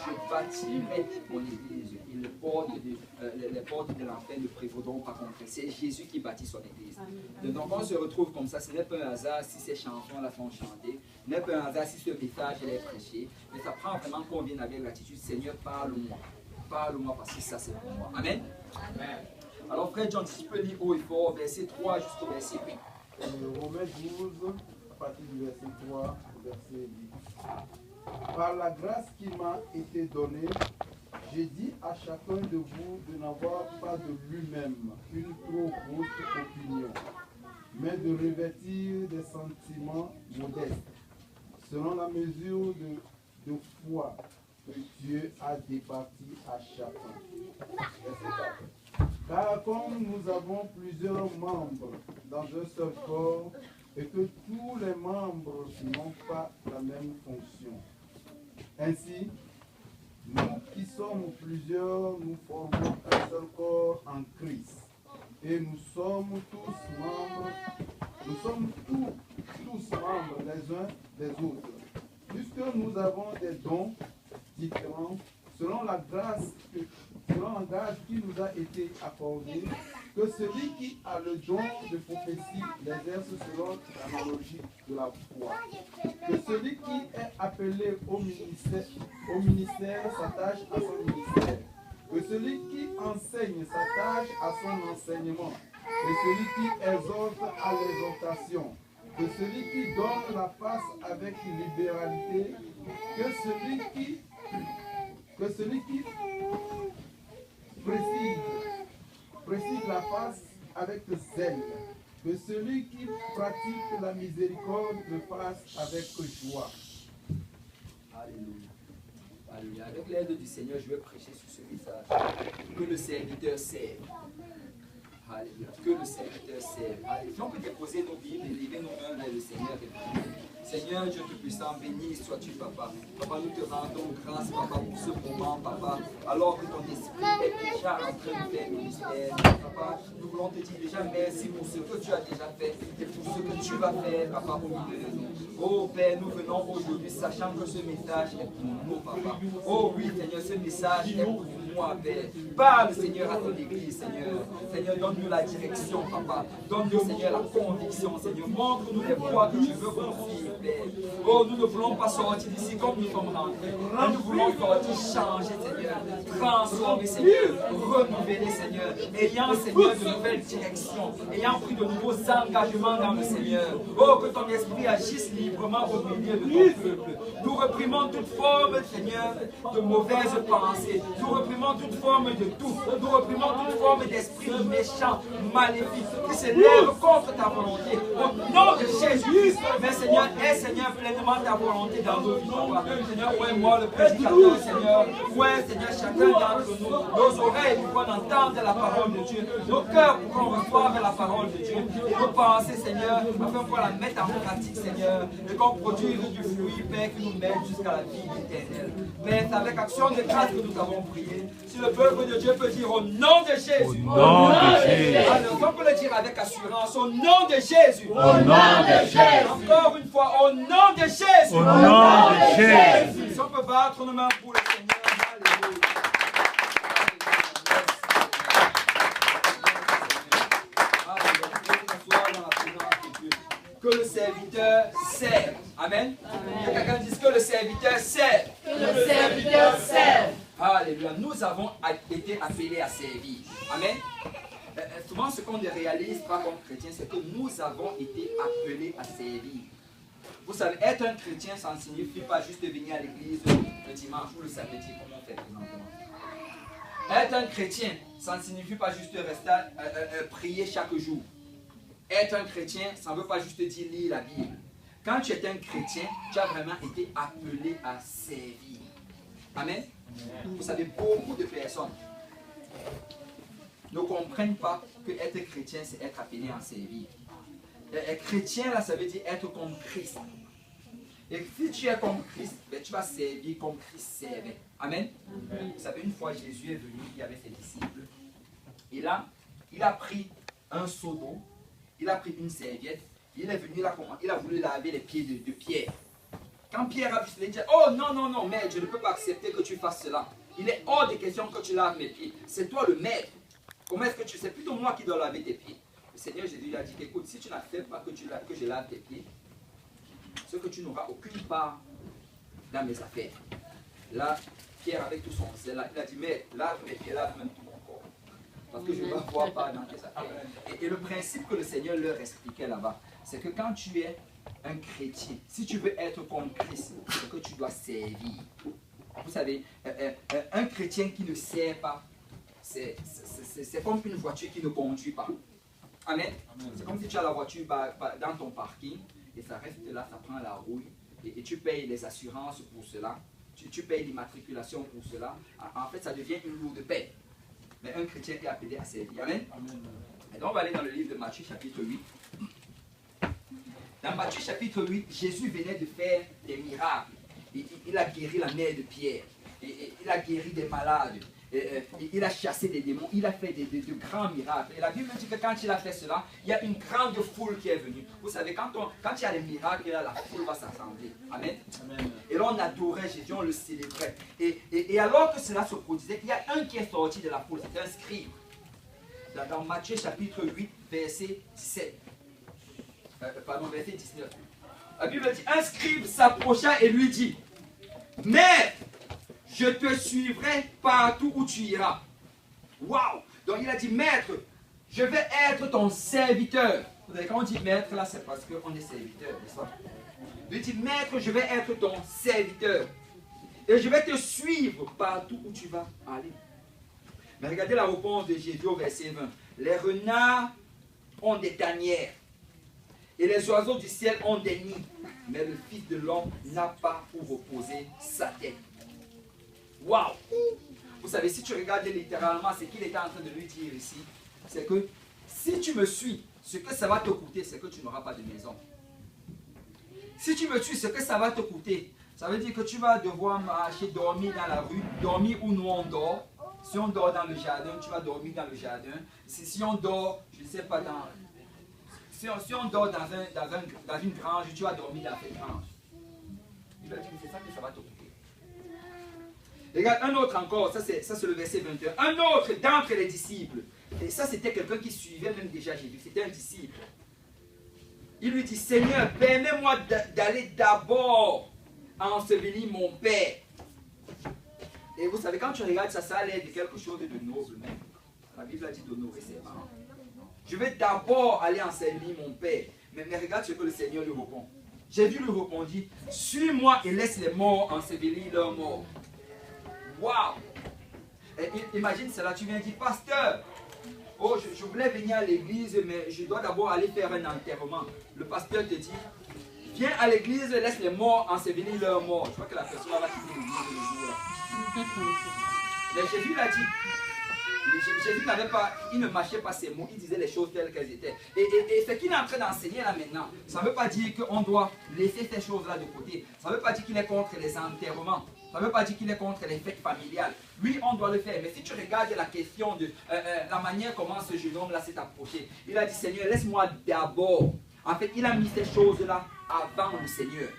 je bâtirai mon église et les portes de l'enfer ne prévaudront pas contre elle. C'est Jésus qui bâtit son église. Donc on se retrouve comme ça, ce n'est pas un hasard si ces chansons là sont chantées, ce n'est pas un hasard si ce message est prêché, mais ça prend vraiment qu'on vienne avec l'attitude, Seigneur, parle-moi. Parle-moi parce que ça c'est pour moi. Amen. Amen. Alors frère John, si tu peux lire haut et fort, verset 3 jusqu'au verset 8. Romains 12, à partir du verset 3 au verset 8. Par la grâce qui m'a été donnée, j'ai dit à chacun de vous de n'avoir pas de lui-même une trop haute opinion, mais de revêtir des sentiments modestes, selon la mesure de foi que Dieu a départi à chacun. Verset 4. Car comme nous avons plusieurs membres dans un seul corps, et que tous les membres n'ont pas la même fonction. Ainsi, nous qui sommes plusieurs, nous formons un seul corps en Christ. Et nous sommes tous membres les uns des autres. Puisque nous avons des dons différents, selon la grâce qui nous a été accordée, que celui qui a le don de prophétie l'exerce selon l'analogie de la foi. Que celui qui est appelé au ministère s'attache à son ministère. Que celui qui enseigne s'attache à son enseignement. Que celui qui exhorte à l'exhortation. Que celui qui donne la face avec libéralité. Que celui qui précise la face avec zèle, que celui qui pratique la miséricorde le fasse avec joie. Alléluia. Alléluia. Avec l'aide du Seigneur, je vais prêcher sur ce message. Que le serviteur serve. Alléluia. Que le serviteur serve. Alléluia. On peut déposer nos Bibles et lever nos mains vers le Seigneur. Seigneur, Dieu Tout-Puissant, béni sois-tu, Papa. Papa, nous te rendons grâce, Papa, pour ce moment, Papa. Alors que ton esprit est déjà en train de faire le mystère. Papa, nous voulons te dire déjà merci pour ce que tu as déjà fait et pour ce que tu vas faire, Papa, au milieu de nous. Oh Père, nous venons aujourd'hui sachant que ce message est pour nous, Papa. Oh oui, Seigneur, ce message est pour moi, Père. Parle, Seigneur, à ton église, Seigneur. Seigneur, donne-nous la direction, Papa. Donne-nous, Seigneur, la conviction, Seigneur. Montre-nous les voies que tu veux qu'on suive, Père. Oh, nous ne voulons pas sortir d'ici comme nous sommes rentrés. Mais nous voulons sortir changer, Seigneur. Transformer, Seigneur. Renouveler, Seigneur. Ayant, Seigneur, de nouvelles directions. Ayant pris de nouveaux engagements dans le Seigneur. Oh, que ton esprit agisse librement au milieu de ton peuple. Nous reprimons toute forme, Seigneur, de mauvaises pensées. Nous reprimons toute forme de doute. Nous reprimons toute forme d'esprit méchant, maléfique, qui se lève contre ta volonté. Au nom de Jésus-Christ, mais Seigneur, aie, Seigneur, pleinement ta volonté dans nos vies. Seigneur, où est moi le prédicateur, Seigneur? Où est, Seigneur, chacun d'entre nous? Nos oreilles pourront entendre la parole de Dieu. Nos cœurs pourront recevoir la parole de Dieu. Et nos pensées, Seigneur, afin qu'on la mette en pratique, Seigneur. Et qu'on produise du fruit, Père, qui nous mène jusqu'à la vie éternelle. Mais c'est avec action de grâce que nous avons prié. Si le peuple de Dieu peut dire au nom de Jésus. Au nom de Jésus. Alors, on peut le dire avec assurance. Au nom de Jésus. Au nom de Jésus. Encore une fois, au nom de Jésus. Au nom de Jésus. Si on peut battre nos mains pour le Seigneur. Alléluia. Que le serviteur serve. Amen. Que quelqu'un dise que le serviteur serve. Que le serviteur serve. Alléluia. Nous avons été appelés à servir. Amen. Souvent, ce qu'on ne réalise pas comme chrétien, c'est que nous avons été appelés à servir. Vous savez, être un chrétien, ça ne signifie pas juste venir à l'église le dimanche ou le samedi, comme on fait présentement. Être un chrétien, ça ne signifie pas juste rester prier chaque jour. Être un chrétien, ça ne veut pas juste dire lire la Bible. Quand tu es un chrétien, tu as vraiment été appelé à servir. Amen. Vous savez, beaucoup de personnes ne comprennent pas que être chrétien, c'est être appelé à servir. Être chrétien, là, ça veut dire être comme Christ. Et si tu es comme Christ, ben, tu vas servir comme Christ servait. Amen. Amen. Vous savez, une fois Jésus est venu, il y avait ses disciples. Et là, il a pris un seau d'eau, il a pris une serviette, il est venu, il a voulu laver les pieds de Pierre. Quand Pierre a vu cela, il dit, oh non, non, non, maître, je ne peux pas accepter que tu fasses cela. Il est hors de question que tu laves mes pieds. C'est toi le maître. Comment est-ce que tu sais? C'est plutôt moi qui dois laver tes pieds. Le Seigneur Jésus lui a dit, écoute, si tu n'acceptes pas que je lave tes pieds, c'est que tu n'auras aucune part dans mes affaires. Là, Pierre, avec tout son zèle, il a dit, mais lave mes pieds, lave même tout mon corps. Parce que je ne vais avoir part dans tes affaires. Et le principe que le Seigneur leur expliquait là-bas, c'est que quand tu es un chrétien, si tu veux être comme Christ, c'est que tu dois servir. Vous savez, un chrétien qui ne sert pas, c'est comme une voiture qui ne conduit pas. Amen. C'est comme si tu as la voiture dans ton parking et ça reste là, ça prend la rouille et tu payes les assurances pour cela, tu payes l'immatriculation pour cela. En fait, ça devient une lourde paix. Mais un chrétien est appelé à servir. Amen. Et donc, on va aller dans le livre de Matthieu, chapitre 8. Dans Matthieu, chapitre 8, Jésus venait de faire des miracles. Il a guéri la mère de Pierre. Il a guéri des malades. Il a chassé des démons. Il a fait de grands miracles. Et la Bible dit que quand il a fait cela, il y a une grande foule qui est venue. Vous savez, quand il y a des miracles, là, la foule va s'assembler. Amen. Amen. Et là, on adorait Jésus, on le célébrait. Et alors que cela se produisait, il y a un qui est sorti de la foule. C'est un scribe. Dans Matthieu, chapitre 8, verset 17. Pardon, verset 19. La Bible dit, un scribe s'approcha et lui dit, Maître, je te suivrai partout où tu iras. Waouh! Donc il a dit, Maître, je vais être ton serviteur. Vous savez, quand on dit maître, là, c'est parce qu'on est serviteur, n'est-ce pas? Il dit, Maître, je vais être ton serviteur. Et je vais te suivre partout où tu vas aller. Mais regardez la réponse de Jésus au verset 20. Les renards ont des tanières. Et les oiseaux du ciel ont des nids. Mais le Fils de l'homme n'a pas où reposer sa tête. Waouh! Vous savez, si tu regardes littéralement ce qu'il était en train de lui dire ici, c'est que si tu me suis, ce que ça va te coûter, c'est que tu n'auras pas de maison. Si tu me suis, ce que ça va te coûter, ça veut dire que tu vas devoir marcher, dormir dans la rue, dormir où nous on dort. Si on dort dans le jardin, tu vas dormir dans le jardin. Si on dort, je ne sais pas, si on dort dans une grange, tu vas dormir dans cette grange. Il a dit, c'est ça que ça va te coûter. Regarde, un autre encore, ça c'est le verset 21. Un autre d'entre les disciples, et ça c'était quelqu'un qui suivait même déjà Jésus, c'était un disciple. Il lui dit, Seigneur, permets-moi d'aller d'abord ensevelir mon Père. Et vous savez, quand tu regardes ça, ça a l'air de quelque chose de noble même. La Bible a dit d'honorer ses parents. Je vais d'abord aller ensevelir mon Père. Mais regarde ce que le Seigneur lui répond. Jésus lui répondit, suis-moi et laisse les morts ensevelir leurs morts. Waouh! Imagine cela, tu viens dire, pasteur, oh, je voulais venir à l'église, mais je dois d'abord aller faire un enterrement. Le pasteur te dit, viens à l'église, laisse les morts ensevelir leurs morts. Je crois que la personne va quitter l'église le jour-là. Mais Jésus l'a dit. Jésus n'avait pas, il ne mâchait pas ses mots, il disait les choses telles qu'elles étaient. Et ce qu'il est en train d'enseigner là maintenant, ça ne veut pas dire qu'on doit laisser ces choses-là de côté. Ça ne veut pas dire qu'il est contre les enterrements. Ça ne veut pas dire qu'il est contre les fêtes familiales. Oui, on doit le faire. Mais si tu regardes la question de la manière comment ce jeune homme-là s'est approché, il a dit, Seigneur, laisse-moi d'abord. En fait, il a mis ces choses-là avant le Seigneur.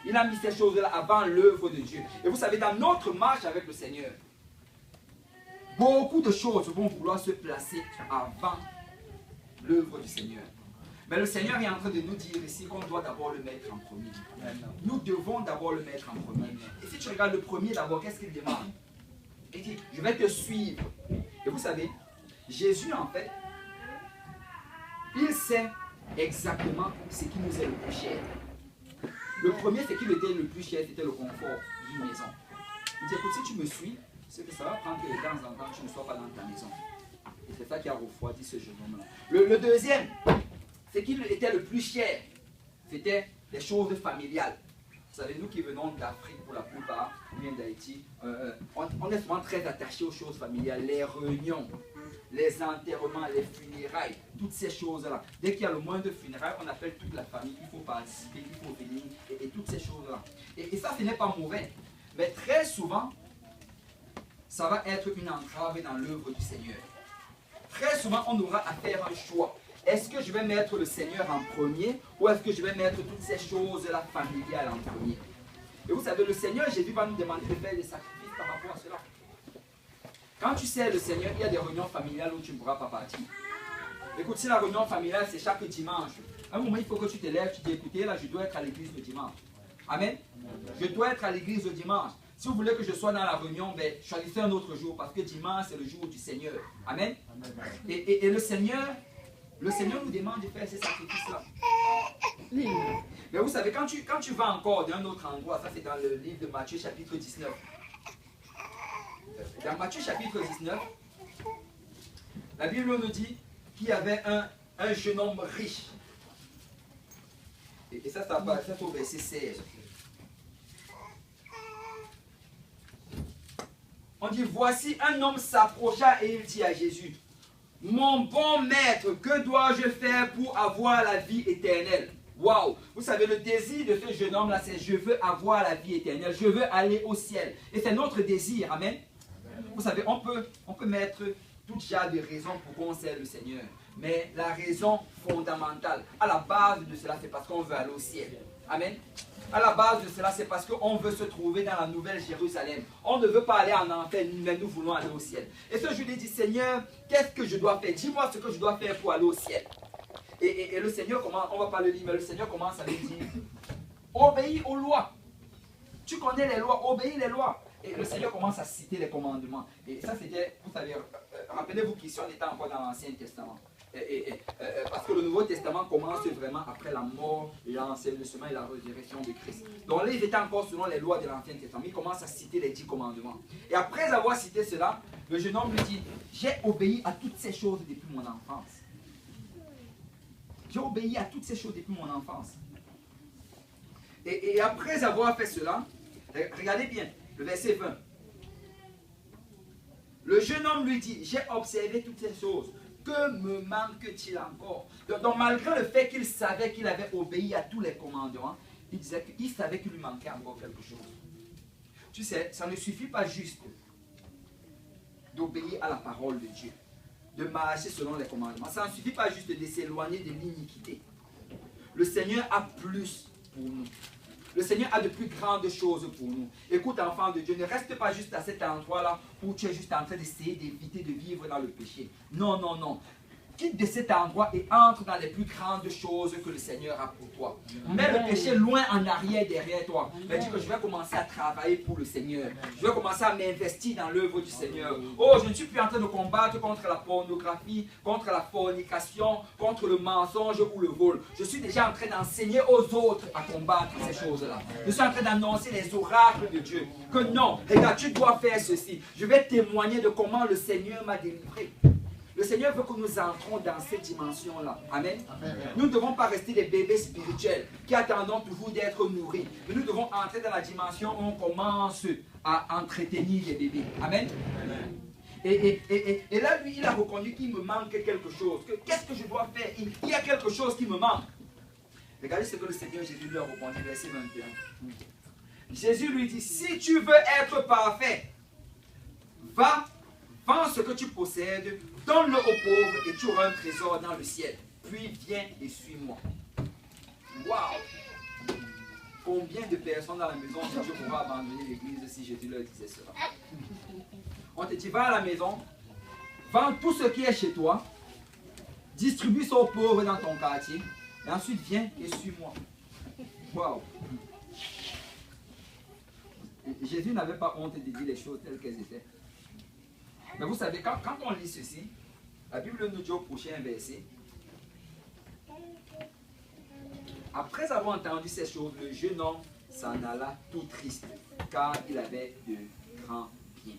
Il a mis ces choses-là avant l'œuvre de Dieu. Et vous savez, dans notre marche avec le Seigneur, beaucoup de choses vont vouloir se placer avant l'œuvre du Seigneur. Mais le Seigneur est en train de nous dire ici qu'on doit d'abord le mettre en premier. Nous devons d'abord le mettre en premier. Et si tu regardes le premier d'abord, qu'est-ce qu'il demande? Il dit, je vais te suivre. Et vous savez, Jésus en fait, il sait exactement ce qui nous est le plus cher. Le premier, ce qui lui était le plus cher, c'était le confort d'une maison. Il dit, écoute, si tu me suis, c'est que ça va prendre que de temps en temps, tu ne sois pas dans ta maison. Et c'est ça qui a refroidi ce jeune homme-là. Le deuxième, ce qui était le plus cher, c'était les choses familiales. Vous savez, nous qui venons d'Afrique pour la plupart, même d'Haïti, on est souvent très attachés aux choses familiales, les réunions, les enterrements, les funérailles, toutes ces choses-là. Dès qu'il y a le moindre funérailles, on appelle toute la famille, il faut participer, il faut venir, et toutes ces choses-là. Et ça, ce n'est pas mauvais. Mais très souvent, ça va être une entrave dans l'œuvre du Seigneur. Très souvent, on aura à faire un choix. Est-ce que je vais mettre le Seigneur en premier ou est-ce que je vais mettre toutes ces choses-là familiales en premier? Et vous savez, le Seigneur Jésus va nous demander de faire des sacrifices par rapport à cela. Quand tu sers le Seigneur, il y a des réunions familiales où tu ne pourras pas partir. Écoute, si la réunion familiale, c'est chaque dimanche, à un moment, il faut que tu te lèves, tu dis, écoutez, là, je dois être à l'église le dimanche. Amen. Je dois être à l'église le dimanche. Si vous voulez que je sois dans la réunion, ben, choisissez un autre jour, parce que dimanche, c'est le jour du Seigneur. Amen. Et le Seigneur nous demande de faire ces sacrifices-là. Mais vous savez, quand tu vas encore d'un autre endroit, ça c'est dans le livre de Matthieu chapitre 19. Dans Matthieu chapitre 19, la Bible nous dit qu'il y avait un jeune homme riche. Et ça c'est au verset 16. On dit, voici un homme s'approcha et il dit à Jésus, mon bon maître, que dois-je faire pour avoir la vie éternelle? Waouh! Vous savez, le désir de ce jeune homme-là, c'est je veux avoir la vie éternelle, je veux aller au ciel. Et c'est notre désir, amen. Vous savez, on peut mettre tout genre de raisons pour qu'on sert le Seigneur. Mais la raison fondamentale, à la base de cela, c'est parce qu'on veut aller au ciel. Amen. À la base de cela, c'est parce qu'on veut se trouver dans la nouvelle Jérusalem. On ne veut pas aller en enfer, mais nous voulons aller au ciel. Et ce jour, il dit, Seigneur, qu'est-ce que je dois faire? Dis-moi ce que je dois faire pour aller au ciel. Et le Seigneur commence, on ne va pas le lire, mais le Seigneur commence à lui dire, obéis aux lois. Tu connais les lois, obéis les lois. Et le Seigneur commence à citer les commandements. Et ça, c'était, vous savez, rappelez-vous qu'ici, on était encore dans l'Ancien Testament. Parce que le Nouveau Testament commence vraiment après la mort, l'enseignement et la résurrection de Christ. Donc là, il était encore selon les lois de l'Ancien Testament. Il commence à citer les 10 commandements. Et après avoir cité cela, le jeune homme lui dit, j'ai obéi à toutes ces choses depuis mon enfance. J'ai obéi à toutes ces choses depuis mon enfance. Et après avoir fait cela, regardez bien, le verset 20. Le jeune homme lui dit, j'ai observé toutes ces choses. Que me manque-t-il encore? Donc malgré le fait qu'il savait qu'il avait obéi à tous les commandements, il disait qu'il savait qu'il lui manquait encore quelque chose. Tu sais, ça ne suffit pas juste d'obéir à la parole de Dieu, de marcher selon les commandements. Ça ne suffit pas juste de s'éloigner de l'iniquité. Le Seigneur a plus pour nous. Le Seigneur a de plus grandes choses pour nous. Écoute, enfant de Dieu, ne reste pas juste à cet endroit-là où tu es juste en train d'essayer d'éviter de vivre dans le péché. Non, non, non. Quitte de cet endroit et entre dans les plus grandes choses que le Seigneur a pour toi. Mets le péché loin en arrière derrière toi. Mais dis que je vais commencer à travailler pour le Seigneur. Je vais commencer à m'investir dans l'œuvre du Seigneur. Oh, je ne suis plus en train de combattre contre la pornographie, contre la fornication, contre le mensonge ou le vol. Je suis déjà en train d'enseigner aux autres à combattre ces choses-là. Je suis en train d'annoncer les oracles de Dieu. Que non, regarde, tu dois faire ceci. Je vais témoigner de comment le Seigneur m'a délivré. Le Seigneur veut que nous entrons dans cette dimension-là. Amen. Amen. Nous ne devons pas rester des bébés spirituels qui attendent toujours d'être nourris. Mais nous devons entrer dans la dimension où on commence à entretenir les bébés. Amen. Amen. Et là, lui, il a reconnu qu'il me manque quelque chose. Qu'est-ce que je dois faire? Il y a quelque chose qui me manque. Regardez ce que le Seigneur Jésus lui a répondu, verset 21. Jésus lui dit, si tu veux être parfait, va, vends ce que tu possèdes, donne-le aux pauvres et tu auras un trésor dans le ciel. Puis viens et suis-moi. Waouh! Combien de personnes dans la maison de Dieu pourraient abandonner l'église si Jésus leur disait cela? On te dit, va à la maison, vends tout ce qui est chez toi, distribue ça aux pauvres dans ton quartier, et ensuite viens et suis-moi. Waouh! Jésus n'avait pas honte de dire les choses telles qu'elles étaient. Mais vous savez, quand on lit ceci, la Bible nous dit au prochain verset, après avoir entendu ces choses, le jeune homme s'en alla tout triste, car il avait de grands biens.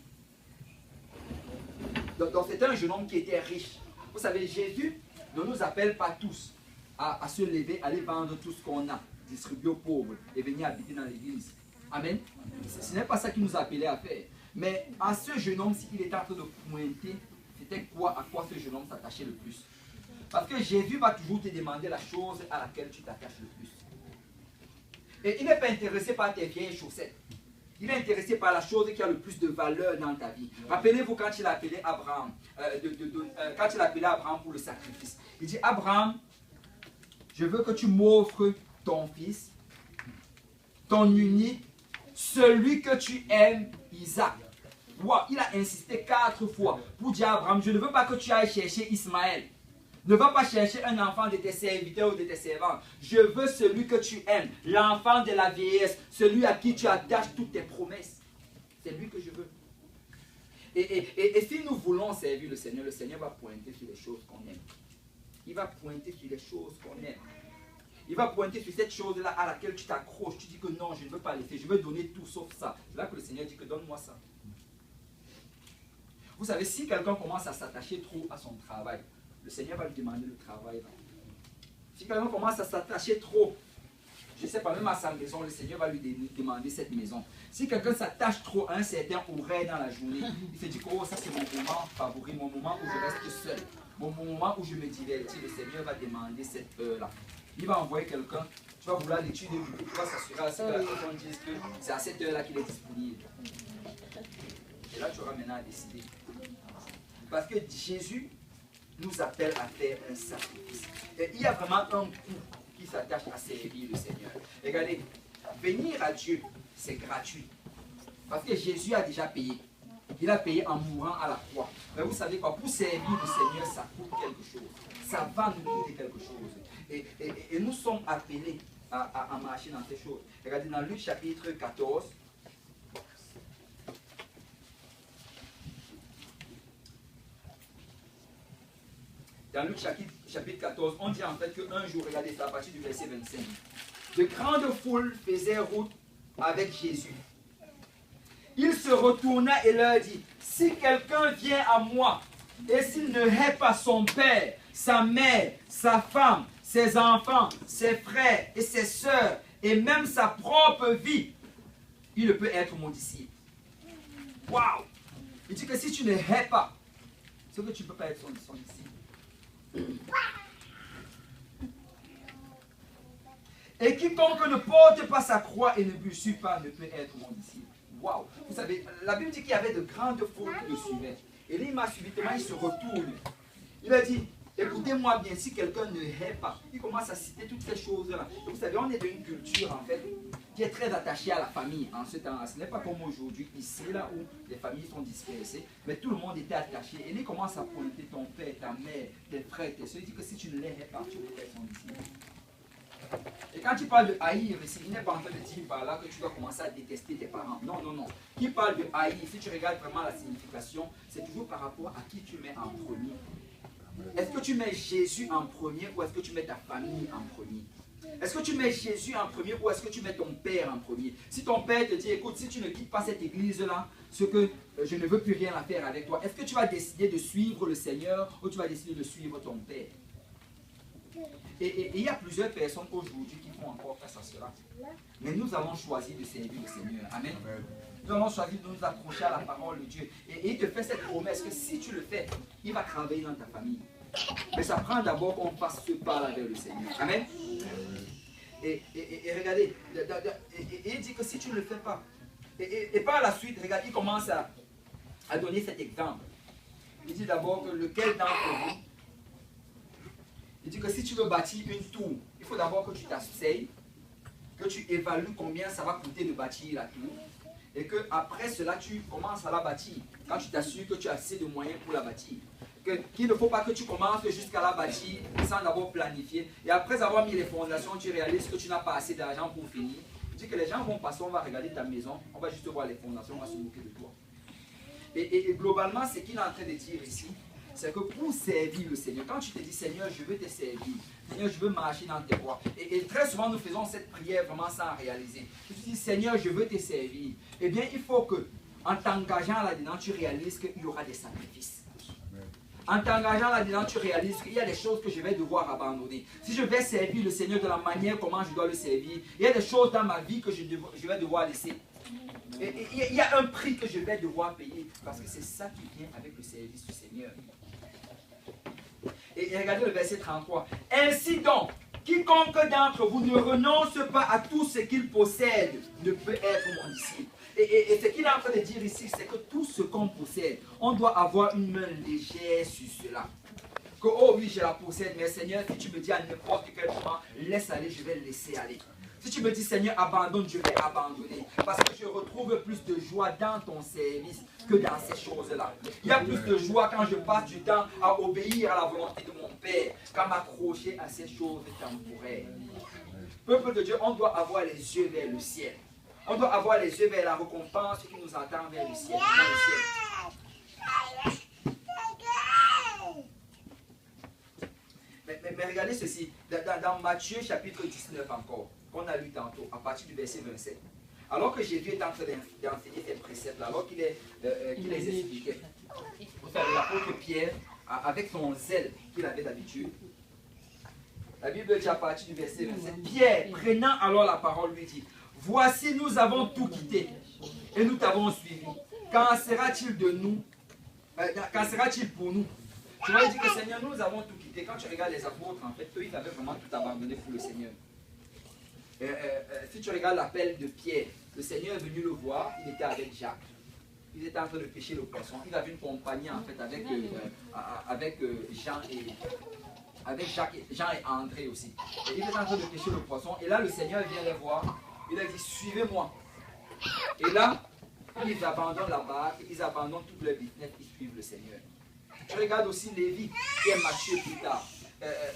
Donc c'était un jeune homme qui était riche. Vous savez, Jésus ne nous appelle pas tous à se lever, aller vendre tout ce qu'on a, distribuer aux pauvres et venir habiter dans l'église. Amen. Ce n'est pas ça qu'il nous a appelé à faire. Mais à ce jeune homme, s'il était en train de pointer, c'était à quoi ce jeune homme s'attachait le plus. Parce que Jésus va toujours te demander la chose à laquelle tu t'attaches le plus. Et il n'est pas intéressé par tes vieilles chaussettes. Il est intéressé par la chose qui a le plus de valeur dans ta vie. Rappelez-vous quand il a appelé Abraham, quand il a appelé Abraham pour le sacrifice. Il dit, Abraham, je veux que tu m'offres ton fils, ton unique, celui que tu aimes, Isaac. Wow, il a insisté 4 fois pour dire à Abraham, je ne veux pas que tu ailles chercher Ismaël. Ne va pas chercher un enfant de tes serviteurs ou de tes servantes. Je veux celui que tu aimes, l'enfant de la vieillesse, celui à qui tu attaches toutes tes promesses. C'est lui que je veux. Et si nous voulons servir le Seigneur va pointer sur les choses qu'on aime. Il va pointer sur les choses qu'on aime. Il va pointer sur cette chose-là à laquelle tu t'accroches. Tu dis que non, je ne veux pas laisser, je veux donner tout sauf ça. C'est là que le Seigneur dit que donne-moi ça. Vous savez, si quelqu'un commence à s'attacher trop à son travail, le Seigneur va lui demander le travail. Si quelqu'un commence à s'attacher trop, je ne sais pas, même à sa maison, le Seigneur va lui demander cette maison. Si quelqu'un s'attache trop à un certain horaire dans la journée, il se dit que oh, ça c'est mon moment favori, mon moment où je reste seul, mon moment où je me divertis, le Seigneur va demander cette heure-là. Il va envoyer quelqu'un, tu vas vouloir l'étudier, tu vas s'assurer à ce que la personne dise que c'est à cette heure-là qu'il est disponible. Et là, tu auras maintenant à décider. Parce que Jésus nous appelle à faire un sacrifice. Et il y a vraiment un coût qui s'attache à servir le Seigneur. Regardez, venir à Dieu, c'est gratuit. Parce que Jésus a déjà payé. Il a payé en mourant à la croix. Mais vous savez quoi, pour servir le Seigneur, ça coûte quelque chose. Ça va nous coûter quelque chose. Et nous sommes appelés à marcher dans ces choses. Regardez dans Luc chapitre 14. Dans Luc chapitre 14, on dit en fait qu'un jour, regardez ça à partir du verset 25, de grandes foules faisaient route avec Jésus. Il se retourna et leur dit, si quelqu'un vient à moi, et s'il ne hait pas son père, sa mère, sa femme, ses enfants, ses frères et ses sœurs, et même sa propre vie, il ne peut être mon disciple. Waouh! Il dit que si tu ne hais pas, c'est que tu ne peux pas être son disciple. Et quiconque ne porte pas sa croix et ne poursuit pas ne peut être mon disciple. Waouh! Vous savez, la Bible dit qu'il y avait de grandes foules qui le suivaient. Et là, subitement, il se retourne. Il a dit, écoutez-moi bien, si quelqu'un ne hait pas, il commence à citer toutes ces choses-là. Vous savez, on est dans une culture, en fait, qui est très attachée à la famille en ce temps-là. Ce n'est pas comme aujourd'hui, ici, là où les familles sont dispersées, mais tout le monde était attaché. Et il commence à pointer ton père, ta mère, tes frères, tes soeurs. Il dit que si tu ne les hais pas, tu ne peux pas être son disciple. Et quand tu parles de haïr ici, il n'est pas en train de dire par là que tu dois commencer à détester tes parents. Non, non, non. Qui parle de haïr, si tu regardes vraiment la signification, c'est toujours par rapport à qui tu mets en premier. Est-ce que tu mets Jésus en premier ou est-ce que tu mets ta famille en premier? Est-ce que tu mets Jésus en premier ou est-ce que tu mets ton père en premier? Si ton père te dit, écoute, si tu ne quittes pas cette église-là, ce que je ne veux plus rien à faire avec toi, est-ce que tu vas décider de suivre le Seigneur ou tu vas décider de suivre ton père? Et il y a plusieurs personnes aujourd'hui qui font encore face à cela. Mais nous avons choisi de servir le Seigneur. Amen. Nous avons choisi de nous accrocher à la parole de Dieu. Et il te fait cette promesse que si tu le fais, il va travailler dans ta famille. Mais ça prend d'abord qu'on fasse ce pas vers le Seigneur. Amen. Et regardez, il dit que si tu ne le fais pas, et par la suite, regarde, il commence à donner cet exemple. Il dit d'abord que lequel d'entre vous, il dit que si tu veux bâtir une tour, il faut d'abord que tu t'asseyes, que tu évalues combien ça va coûter de bâtir la tour, et que après cela, tu commences à la bâtir, quand tu t'assures que tu as assez de moyens pour la bâtir. Qu'il ne faut pas que tu commences jusqu'à la bâtir sans d'abord planifier, et après avoir mis les fondations, tu réalises que tu n'as pas assez d'argent pour finir. Il dit que les gens vont passer, on va regarder ta maison, on va juste voir les fondations, on va se moquer de toi. Et globalement, ce qu'il est en train de dire ici, c'est que pour servir le Seigneur, quand tu te dis Seigneur, je veux te servir, Seigneur, je veux marcher dans tes voies. Et très souvent, nous faisons cette prière vraiment sans réaliser. Tu te dis Seigneur, je veux te servir. Eh bien, il faut que, en t'engageant là-dedans, tu réalises qu'il y aura des sacrifices. En t'engageant là-dedans, tu réalises qu'il y a des choses que je vais devoir abandonner. Si je vais servir le Seigneur de la manière comment je dois le servir, il y a des choses dans ma vie que je vais devoir laisser. Et il y a un prix que je vais devoir payer, parce que c'est ça qui vient avec le service du Seigneur. Et regardez le verset 33. Ainsi donc, quiconque d'entre vous ne renonce pas à tout ce qu'il possède ne peut être mon disciple. Et ce qu'il est en train de dire ici, c'est que tout ce qu'on possède, on doit avoir une main légère sur cela. Que, oh oui, je la possède, mais Seigneur, si tu me dis à n'importe quel moment, laisse aller, je vais le laisser aller. Si tu me dis, Seigneur, abandonne, je vais abandonner. Parce que je retrouve plus de joie dans ton service que dans ces choses-là. Il y a plus de joie quand je passe du temps à obéir à la volonté de mon Père qu'à m'accrocher à ces choses temporaires. Peuple de Dieu, on doit avoir les yeux vers le ciel. On doit avoir les yeux vers la récompense qui nous attend vers le ciel. Mais regardez ceci, dans Matthieu chapitre 19 encore, qu'on a lu tantôt, à partir du verset 27. Alors que Jésus est en train d'enseigner ces préceptes-là, alors qu'il les expliquait, vous savez, l'apôtre Pierre, avec son zèle qu'il avait d'habitude, la Bible dit à partir du verset 27, Pierre, prenant alors la parole, lui dit, voici, nous avons tout quitté et nous t'avons suivi. Qu'en sera-t-il de nous? Qu'en sera-t-il pour nous? Tu vas dire que Seigneur, nous avons tout quitté. Quand tu regardes les apôtres, en fait, eux, ils avaient vraiment tout abandonné pour le Seigneur. Si tu regardes l'appel de Pierre, le Seigneur est venu le voir, il était avec Jacques. Ils étaient en train de pêcher le poisson. Il avait une compagnie en fait avec Jean et André aussi. Et ils étaient en train de pêcher le poisson. Et là, le Seigneur vient les voir. Il a dit, suivez-moi. Et là, ils abandonnent la barque, ils abandonnent tout leur business, ils suivent le Seigneur. Je regarde aussi Lévi, qui est Matthieu plus tard.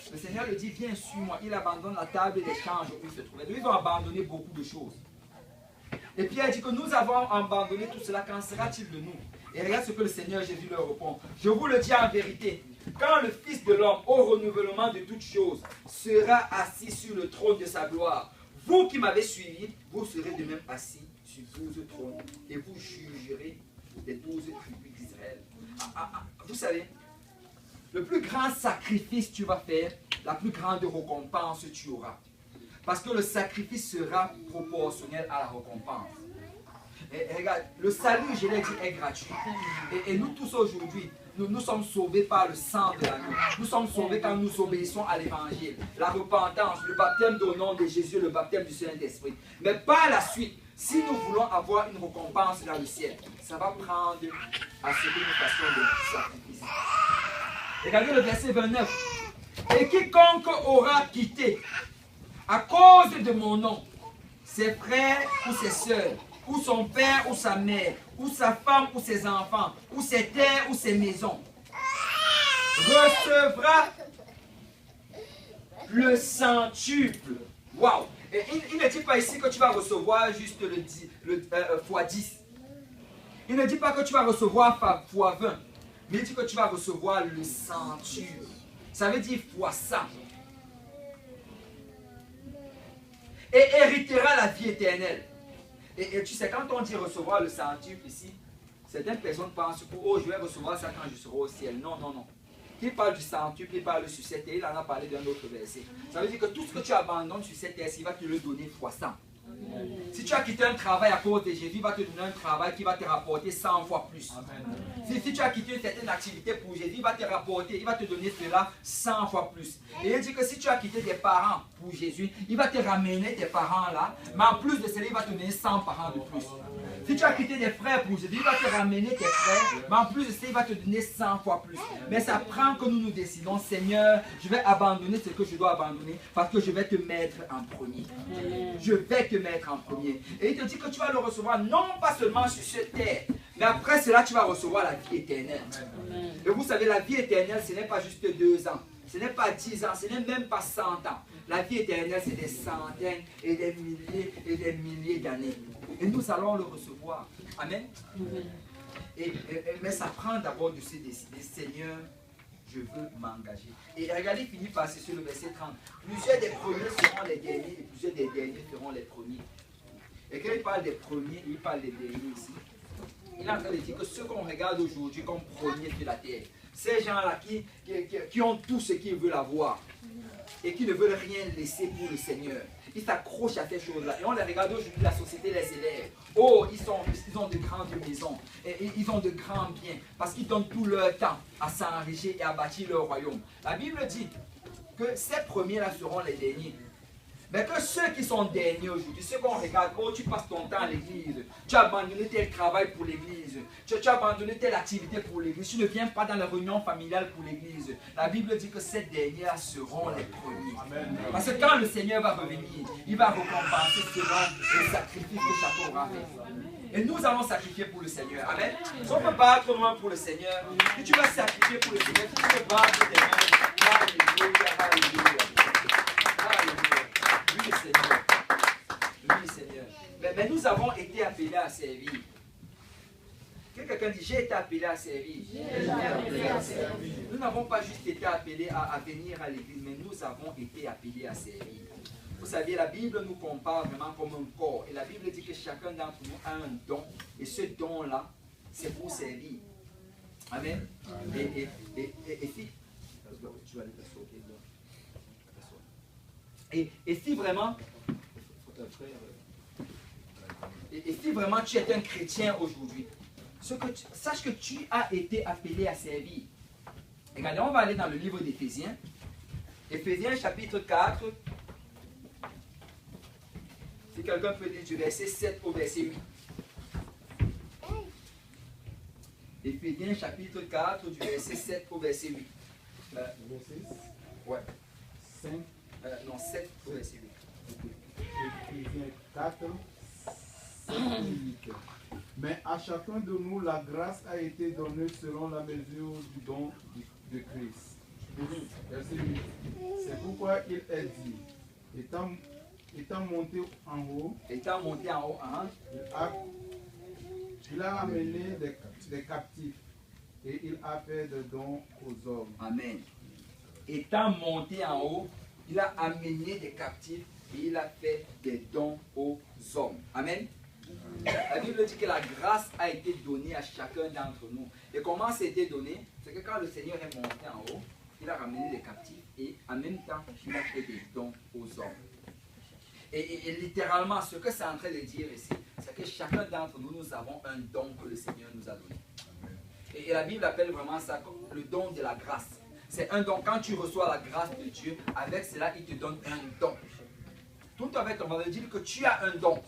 Le Seigneur lui dit, viens, suis-moi. Il abandonne la table d'échange où il se trouvait. Donc, ils ont abandonné beaucoup de choses. Et Pierre dit que nous avons abandonné tout cela, qu'en sera-t-il de nous? Et regarde ce que le Seigneur Jésus leur répond. Je vous le dis en vérité, quand le Fils de l'homme, au renouvellement de toutes choses, sera assis sur le trône de sa gloire, vous qui m'avez suivi, vous serez de même assis sur 12 trônes et vous jugerez les 12 tribus d'Israël. Vous savez, le plus grand sacrifice tu vas faire, la plus grande récompense tu auras. Parce que le sacrifice sera proportionnel à la récompense. Et regarde, le salut, je l'ai dit, est gratuit. Et nous tous aujourd'hui, nous sommes sauvés par le sang de l'agneau. Nous sommes sauvés quand nous obéissons à l'évangile. La repentance, le baptême au nom de Jésus, le baptême du Saint-Esprit. Mais par la suite, si nous voulons avoir une récompense dans le ciel, ça va prendre à ce que nous fassions de sacrifice. Regardez le verset 29. Et quiconque aura quitté à cause de mon nom, ses frères ou ses sœurs, ou son père ou sa mère, ou sa femme ou ses enfants, ou ses terres ou ses maisons, recevra le centuple. Waouh! Il ne dit pas ici que tu vas recevoir juste le fois 10. Il ne dit pas que tu vas recevoir fois 20. Mais il dit que tu vas recevoir le centuple. Ça veut dire fois 100. Et héritera la vie éternelle. Et tu sais, quand on dit recevoir le centuple ici, certaines personnes pensent que oh, je vais recevoir ça quand je serai au ciel. Non, non, non. Qui parle du centuple, il parle sur cette terre, il en a parlé d'un autre verset. Ça veut dire que tout ce que tu abandonnes sur cette terre, il va te le donner fois 100. Si tu as quitté un travail à cause de Jésus, il va te donner un travail qui va te rapporter 100 fois plus. Si tu as quitté une certaine activité pour Jésus, il va te rapporter, il va te donner cela 100 fois plus. Et il dit que si tu as quitté tes parents pour Jésus, il va te ramener tes parents là, mais en plus de cela, il va te donner 100 parents de plus. Si tu as quitté des frères pour Jésus, il va te ramener tes frères, mais en plus de cela, il va te donner 100 fois plus. Mais ça prend que nous nous décidons, Seigneur, je vais abandonner ce que je dois abandonner parce que je vais te mettre en premier. Je vais te mettre en premier. Et il te dit que tu vas le recevoir non pas seulement sur cette terre, mais après cela, tu vas recevoir la vie éternelle. Et vous savez, la vie éternelle, ce n'est pas juste 2 ans. Ce n'est pas 10 ans, ce n'est même pas 100 ans. La vie éternelle, c'est des centaines et des milliers d'années. Et nous allons le recevoir. Amen. Mais ça prend d'abord de se décider, Seigneur, je veux m'engager. Et regardez, il finit par sur le verset 30. Plusieurs des premiers seront les derniers et plusieurs des derniers seront les premiers. Et quand il parle des premiers, il parle des derniers ici. Il est en train de dire que ceux qu'on regarde aujourd'hui comme premiers sur la terre, ces gens-là qui ont tout ce qu'ils veulent avoir et qui ne veulent rien laisser pour le Seigneur. Ils s'accrochent à ces choses-là. Et on les regarde aujourd'hui, la société les élève. Oh, ils ont de grandes maisons. Et ils ont de grands biens. Parce qu'ils donnent tout leur temps à s'enrichir et à bâtir leur royaume. La Bible dit que ces premiers-là seront les derniers. Mais que ceux qui sont derniers aujourd'hui, ceux qu'on regarde, oh tu passes ton temps à l'église, tu as abandonné tel travail pour l'église, tu as abandonné telle activité pour l'église, tu ne viens pas dans la réunion familiale pour l'église. La Bible dit que ces derniers seront les premiers. Amen. Parce que quand le Seigneur va revenir, il va récompenser selon les sacrifices que chacun aura fait. Et nous allons sacrifier pour le Seigneur. Amen. Si on peut battre loin pour le Seigneur, si tu vas sacrifier pour le Seigneur, si tu peux battre tes mains, alléluia, alléluia. Oui, Seigneur. Oui, Seigneur. Mais nous avons été appelés à servir. Que quelqu'un dit, j'ai été appelé à servir. Nous n'avons pas juste été appelés à venir à l'église, mais nous avons été appelés à servir. Vous savez, la Bible nous compare vraiment comme un corps. Et la Bible dit que chacun d'entre nous a un don. Et ce don-là, c'est pour servir. Amen. Et si... Tu vas aller t'asseoir. Et si vraiment... Et si vraiment tu es un chrétien aujourd'hui, sache que tu as été appelé à servir. Regardez, on va aller dans le livre d'Éphésiens. Éphésiens chapitre 4. Si quelqu'un peut lire du verset 7 au verset 8. Éphésiens chapitre 4 du verset 7 au verset 8. Verset Ouais. 5. Non, 7 au verset 8. Éphésiens 4, 7 et 8. Mais à chacun de nous, la grâce a été donnée selon la mesure du don de Christ. Verset 8. C'est pourquoi il est dit, étant monté en haut, hein? Il a amené des captifs et il a fait des dons aux hommes. Amen. Étant monté en haut, il a amené des captifs et il a fait des dons aux hommes. Amen. La Bible dit que la grâce a été donnée à chacun d'entre nous. Et comment c'était donné? C'est que quand le Seigneur est monté en haut, il a ramené des captifs et en même temps, il a fait des dons aux hommes. Et littéralement, ce que c'est en train de dire ici, c'est que chacun d'entre nous, nous avons un don que le Seigneur nous a donné. Et la Bible appelle vraiment ça le don de la grâce. C'est un don. Quand tu reçois la grâce de Dieu, avec cela, il te donne un don. Tout avec on va te dire que tu as un don.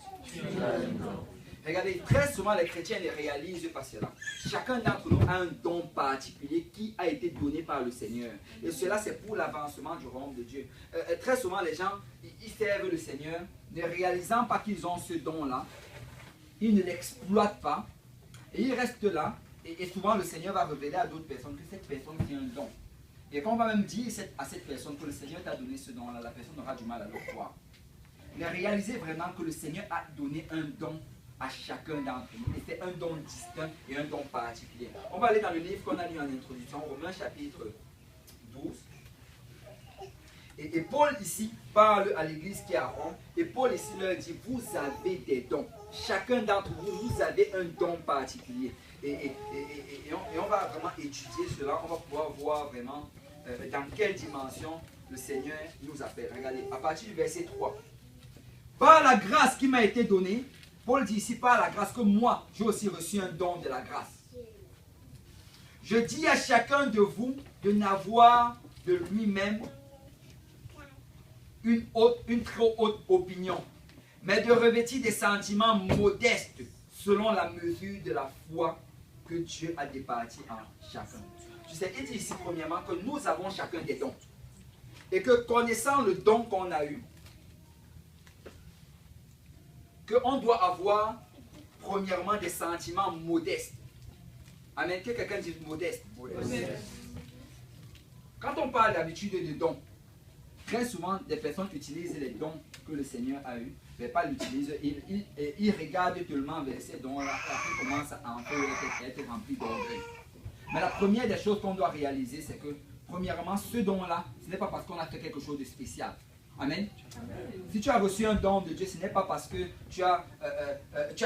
Regardez, très souvent les chrétiens ne réalisent pas cela. Chacun d'entre nous a un don particulier qui a été donné par le Seigneur. Et cela, c'est pour l'avancement du royaume de Dieu. Très souvent, les gens, ils servent le Seigneur, ne réalisant pas qu'ils ont ce don-là. Ils ne l'exploitent pas. Et ils restent là. Et souvent, le Seigneur va révéler à d'autres personnes que cette personne qui a un don. Et quand on va même dire à cette personne que le Seigneur t'a donné ce don-là, la personne aura du mal à le croire. Mais réalisez vraiment que le Seigneur a donné un don à chacun d'entre nous. Et c'est un don distinct et un don particulier. On va aller dans le livre qu'on a lu en introduction, Romains chapitre 12. Et Paul ici parle à l'église qui est à Rome. Et Paul ici leur dit, vous avez des dons. Chacun d'entre vous, vous avez un don particulier. Et on va vraiment étudier cela. On va pouvoir voir vraiment dans quelle dimension le Seigneur nous appelle. Regardez, à partir du verset 3. Par la grâce qui m'a été donnée, Paul dit ici, par la grâce que moi, j'ai aussi reçu un don de la grâce. Je dis à chacun de vous de n'avoir de lui-même une trop haute opinion, mais de revêtir des sentiments modestes selon la mesure de la foi que Dieu a départie en chacun. Tu sais, il dit ici premièrement que nous avons chacun des dons. Et que connaissant le don qu'on a eu, qu'on doit avoir premièrement des sentiments modestes. Amen. Que quelqu'un dise modeste. Quand on parle d'habitude de dons, très souvent des personnes utilisent les dons que le Seigneur a eu, mais pas l'utilisent. Ils regardent tellement vers ces dons-là, après commencent à un peu être remplis d'orgueil. Mais la première des choses qu'on doit réaliser, c'est que premièrement, ce don-là, ce n'est pas parce qu'on a fait quelque chose de spécial. Amen. Si tu as reçu un don de Dieu, ce n'est pas parce que tu as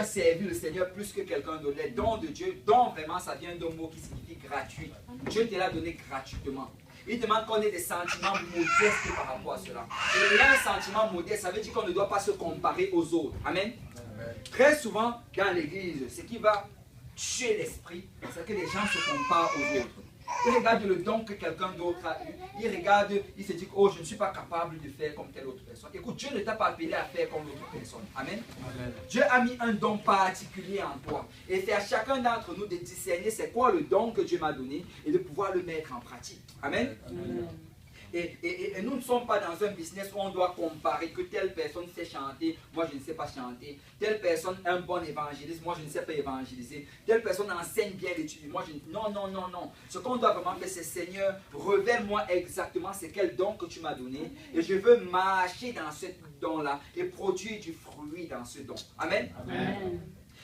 servi le Seigneur plus que quelqu'un d'autre. Les dons de Dieu, don vraiment, ça vient d'un mot qui signifie gratuit. Dieu te l'a donné gratuitement. Il demande qu'on ait des sentiments modestes par rapport à cela. Et il y a un sentiment modeste, ça veut dire qu'on ne doit pas se comparer aux autres. Amen. Très souvent, dans l'église, ce qui va tuer l'esprit, c'est que les gens se comparent aux autres. Il regarde le don que quelqu'un d'autre a eu. Il regarde, il se dit, oh, je ne suis pas capable de faire comme telle autre personne. Écoute, Dieu ne t'a pas appelé à faire comme l'autre personne. Amen. Amen. Dieu a mis un don particulier en toi. Et c'est à chacun d'entre nous de discerner c'est quoi le don que Dieu m'a donné et de pouvoir le mettre en pratique. Amen. Amen. Et nous ne sommes pas dans un business où on doit comparer que telle personne sait chanter, moi je ne sais pas chanter. Telle personne est un bon évangéliste, moi je ne sais pas évangéliser. Telle personne enseigne bien l'étude, moi je ne... Non, non, non, non. Ce qu'on doit vraiment faire, c'est Seigneur, révèle-moi exactement c'est quel don que tu m'as donné. Et je veux marcher dans ce don-là et produire du fruit dans ce don. Amen. Amen.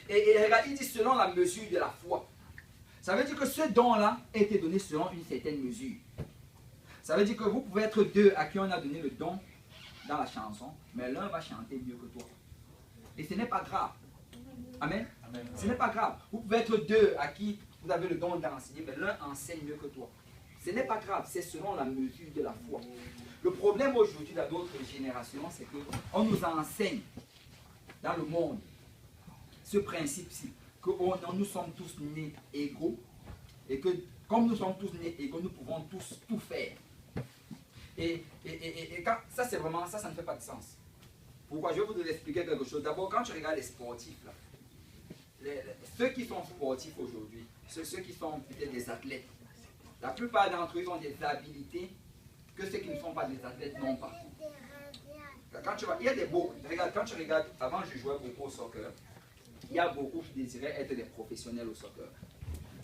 Et regarde, il dit selon la mesure de la foi. Ça veut dire que ce don-là a été donné selon une certaine mesure. Ça veut dire que vous pouvez être deux à qui on a donné le don dans la chanson, mais l'un va chanter mieux que toi. Et ce n'est pas grave. Amen. Amen. Ce n'est pas grave. Vous pouvez être deux à qui vous avez le don d'enseigner, mais l'un enseigne mieux que toi. Ce n'est pas grave, c'est selon la mesure de la foi. Le problème aujourd'hui dans d'autres générations, c'est qu'on nous enseigne dans le monde ce principe-ci, que nous sommes tous nés égaux, et que comme nous sommes tous nés égaux, nous pouvons tous tout faire. Et quand, ça, c'est vraiment, ça ne fait pas de sens. Pourquoi? Je vais vous expliquer quelque chose. D'abord, quand tu regardes les sportifs, là, ceux qui sont sportifs aujourd'hui, ceux qui sont peut-être des athlètes, la plupart d'entre eux ont des habilités que ceux qui ne sont pas des athlètes n'ont pas. Quand tu vois, il y a des beaux, regarde, quand tu regardes, avant je jouais beaucoup au soccer, il y a beaucoup qui désiraient être des professionnels au soccer.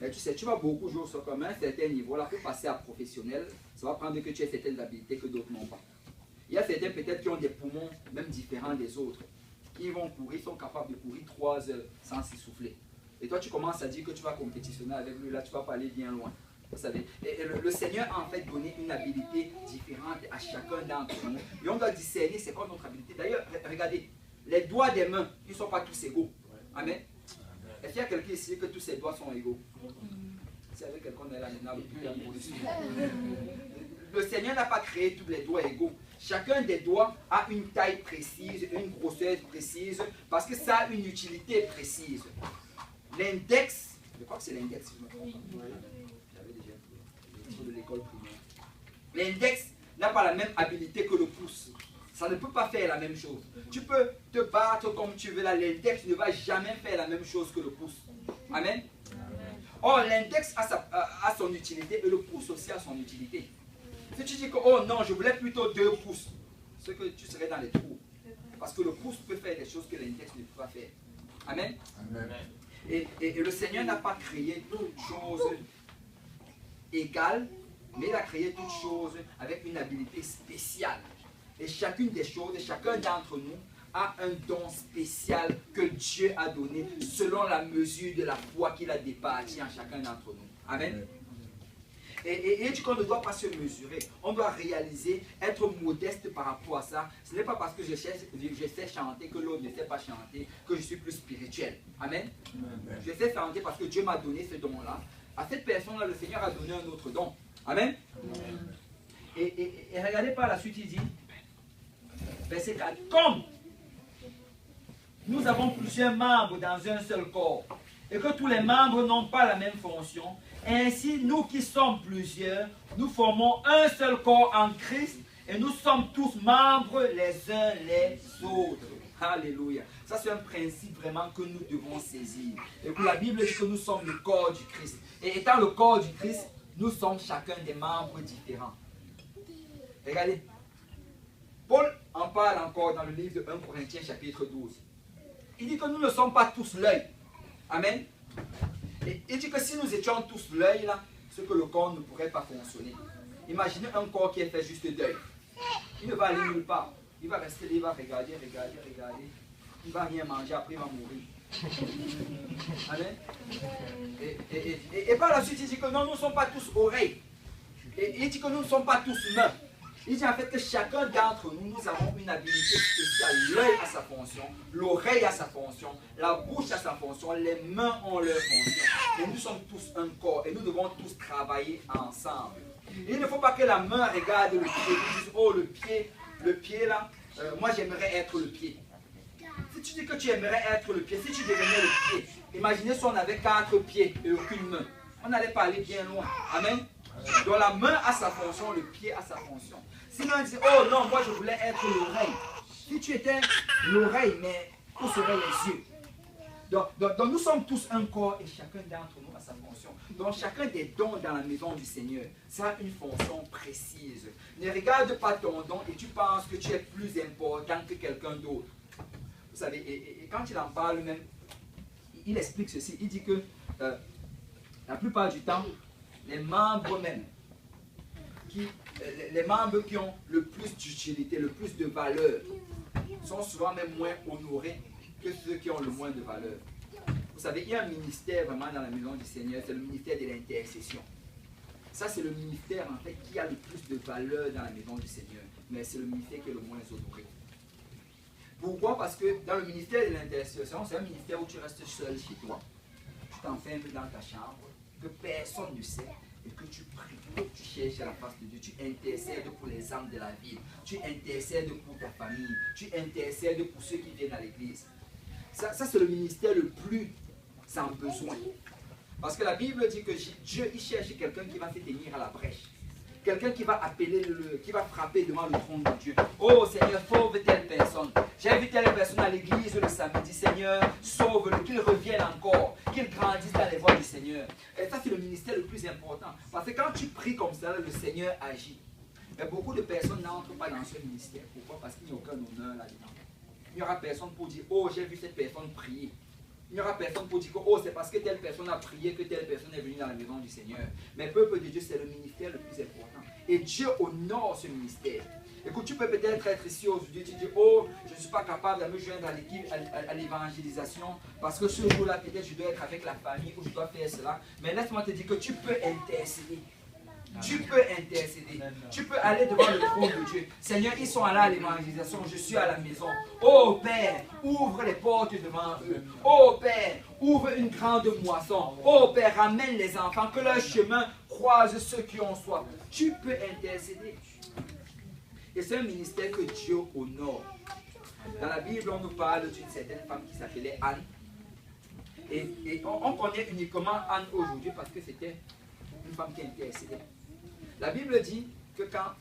Mais tu sais, tu vas beaucoup jouer au soccer, mais à un certain niveau, là, pour passer à professionnel, ça va prendre que tu aies certaines habilités que d'autres n'ont pas. Il y a certains peut-être qui ont des poumons même différents des autres. Qui vont courir, sont capables de courir 3 heures sans s'essouffler. Et toi, tu commences à dire que tu vas compétitionner avec lui, là, tu ne vas pas aller bien loin. Vous savez, et le Seigneur a en fait donné une habilité différente à chacun d'entre nous. Et on doit discerner c'est quoi notre habilité. D'ailleurs, regardez, les doigts des mains, ils ne sont pas tous égaux. Amen. Est-ce qu'il y a quelqu'un ici que tous ses doigts sont égaux? Si avec quelqu'un est là maintenant, le Seigneur n'a pas créé tous les doigts égaux. Chacun des doigts a une taille précise, une grosseur précise, parce que ça a une utilité précise. L'index, je crois que c'est l'index, si je me trompe pas. J'avais déjà de l'école primaire. L'index n'a pas la même habilité que le pouce. Ça ne peut pas faire la même chose. Tu peux te battre comme tu veux, là, l'index ne va jamais faire la même chose que le pouce. Amen. Or, l'index a son utilité et le pouce aussi a son utilité. Si tu dis que, oh non, je voulais plutôt 2 pouces, c'est que tu serais dans les trous. Parce que le pouce peut faire des choses que l'index ne peut pas faire. Amen. Amen. Et le Seigneur n'a pas créé toutes choses égales, mais il a créé toutes choses avec une habilité spéciale. Et chacune des choses, chacun d'entre nous a un don spécial que Dieu a donné selon la mesure de la foi qu'il a départi en chacun d'entre nous. Amen. Et du coup, on ne doit pas se mesurer. On doit réaliser, être modeste par rapport à ça. Ce n'est pas parce que je sais chanter que l'autre ne sait pas chanter que je suis plus spirituel. Amen. Amen. Je sais chanter parce que Dieu m'a donné ce don-là. À cette personne-là, le Seigneur a donné un autre don. Amen. Amen. Et regardez par la suite, il dit, verset 4, comme nous avons plusieurs membres dans un seul corps, et que tous les membres n'ont pas la même fonction, ainsi nous qui sommes plusieurs, nous formons un seul corps en Christ, et nous sommes tous membres les uns les autres. Alléluia. Ça c'est un principe vraiment que nous devons saisir. Et que la Bible dit que nous sommes le corps du Christ. Et étant le corps du Christ, nous sommes chacun des membres différents. Regardez. Paul en parle encore dans le livre de 1 Corinthiens chapitre 12. Il dit que nous ne sommes pas tous l'œil. Amen. Et il dit que si nous étions tous l'œil, là, c'est que le corps ne pourrait pas fonctionner. Imaginez un corps qui est fait juste d'œil. Il ne va aller nulle part. Il va rester là, il va regarder. Il ne va rien manger, après il va mourir. Amen. Et par la suite, il dit que non, nous ne sommes pas tous oreilles. Et il dit que nous ne sommes pas tous mains. Il dit en fait que chacun d'entre nous, nous avons une habilité spéciale. L'œil a sa fonction, l'oreille a sa fonction, la bouche a sa fonction, les mains ont leur fonction. Et nous sommes tous un corps et nous devons tous travailler ensemble. Il ne faut pas que la main regarde le pied et dise, oh le pied là, moi j'aimerais être le pied. Si tu dis que tu aimerais être le pied, si tu devenais le pied, imaginez si on avait 4 pieds et aucune main. On n'allait pas aller bien loin. Amen. Donc la main a sa fonction, le pied a sa fonction. Sinon on dit, oh non, moi je voulais être l'oreille. Si tu étais l'oreille, mais où seraient les yeux? Donc nous sommes tous un corps et chacun d'entre nous a sa fonction. Donc chacun des dons dans la maison du Seigneur, ça a une fonction précise. Ne regarde pas ton don et tu penses que tu es plus important que quelqu'un d'autre. Vous savez, et quand il en parle même, il explique ceci. Il dit que la plupart du temps, les membres même, les membres qui ont le plus d'utilité, le plus de valeur, sont souvent même moins honorés que ceux qui ont le moins de valeur. Vous savez, il y a un ministère vraiment dans la maison du Seigneur, c'est le ministère de l'intercession. Ça, c'est le ministère en fait qui a le plus de valeur dans la maison du Seigneur, mais c'est le ministère qui est le moins honoré. Pourquoi? Parce que dans le ministère de l'intercession, c'est un ministère où tu restes seul chez toi. Tu t'enfermes dans ta chambre, que personne ne sait, et que tu pries, que tu cherches à la face de Dieu, tu intercèdes pour les âmes de la ville, tu intercèdes pour ta famille, tu intercèdes pour ceux qui viennent à l'église. Ça c'est le ministère le plus sans besoin. Parce que la Bible dit que Dieu, il cherche quelqu'un qui va se tenir à la brèche. Quelqu'un qui va appeler, qui va frapper devant le trône de Dieu. Oh Seigneur, sauve telle personne. J'ai vu telle personne à l'église le samedi. Seigneur, sauve-le, qu'il revienne encore, qu'il grandisse dans les voies du Seigneur. Et ça, c'est le ministère le plus important. Parce que quand tu pries comme ça, le Seigneur agit. Mais beaucoup de personnes n'entrent pas dans ce ministère. Pourquoi? Parce qu'il n'y a aucun honneur là-dedans. Il n'y aura personne pour dire, oh, j'ai vu cette personne prier. Il n'y aura personne pour dire que oh, c'est parce que telle personne a prié que telle personne est venue dans la maison du Seigneur. Mais peuple de Dieu, c'est le ministère le plus important. Et Dieu honore ce ministère. Écoute, tu peux peut-être être ici aujourd'hui, tu dis, oh, je ne suis pas capable de me joindre à l'équipe, à l'évangélisation, parce que ce jour-là, peut-être je dois être avec la famille ou je dois faire cela. Mais laisse-moi te dire que tu peux intercéder. Tu peux intercéder. Tu peux aller devant le trône de Dieu. Seigneur, ils sont allés à l'évangélisation. Je suis à la maison. Oh Père, ouvre les portes devant eux. Oh Père, ouvre une grande moisson. Oh Père, ramène les enfants. Que leur chemin croise ceux qui ont soif. Tu peux intercéder. Et c'est un ministère que Dieu honore. Dans la Bible, on nous parle d'une certaine femme qui s'appelait Anne. Et on connaît uniquement Anne aujourd'hui parce que c'était une femme qui intercédait. La Bible dit que quand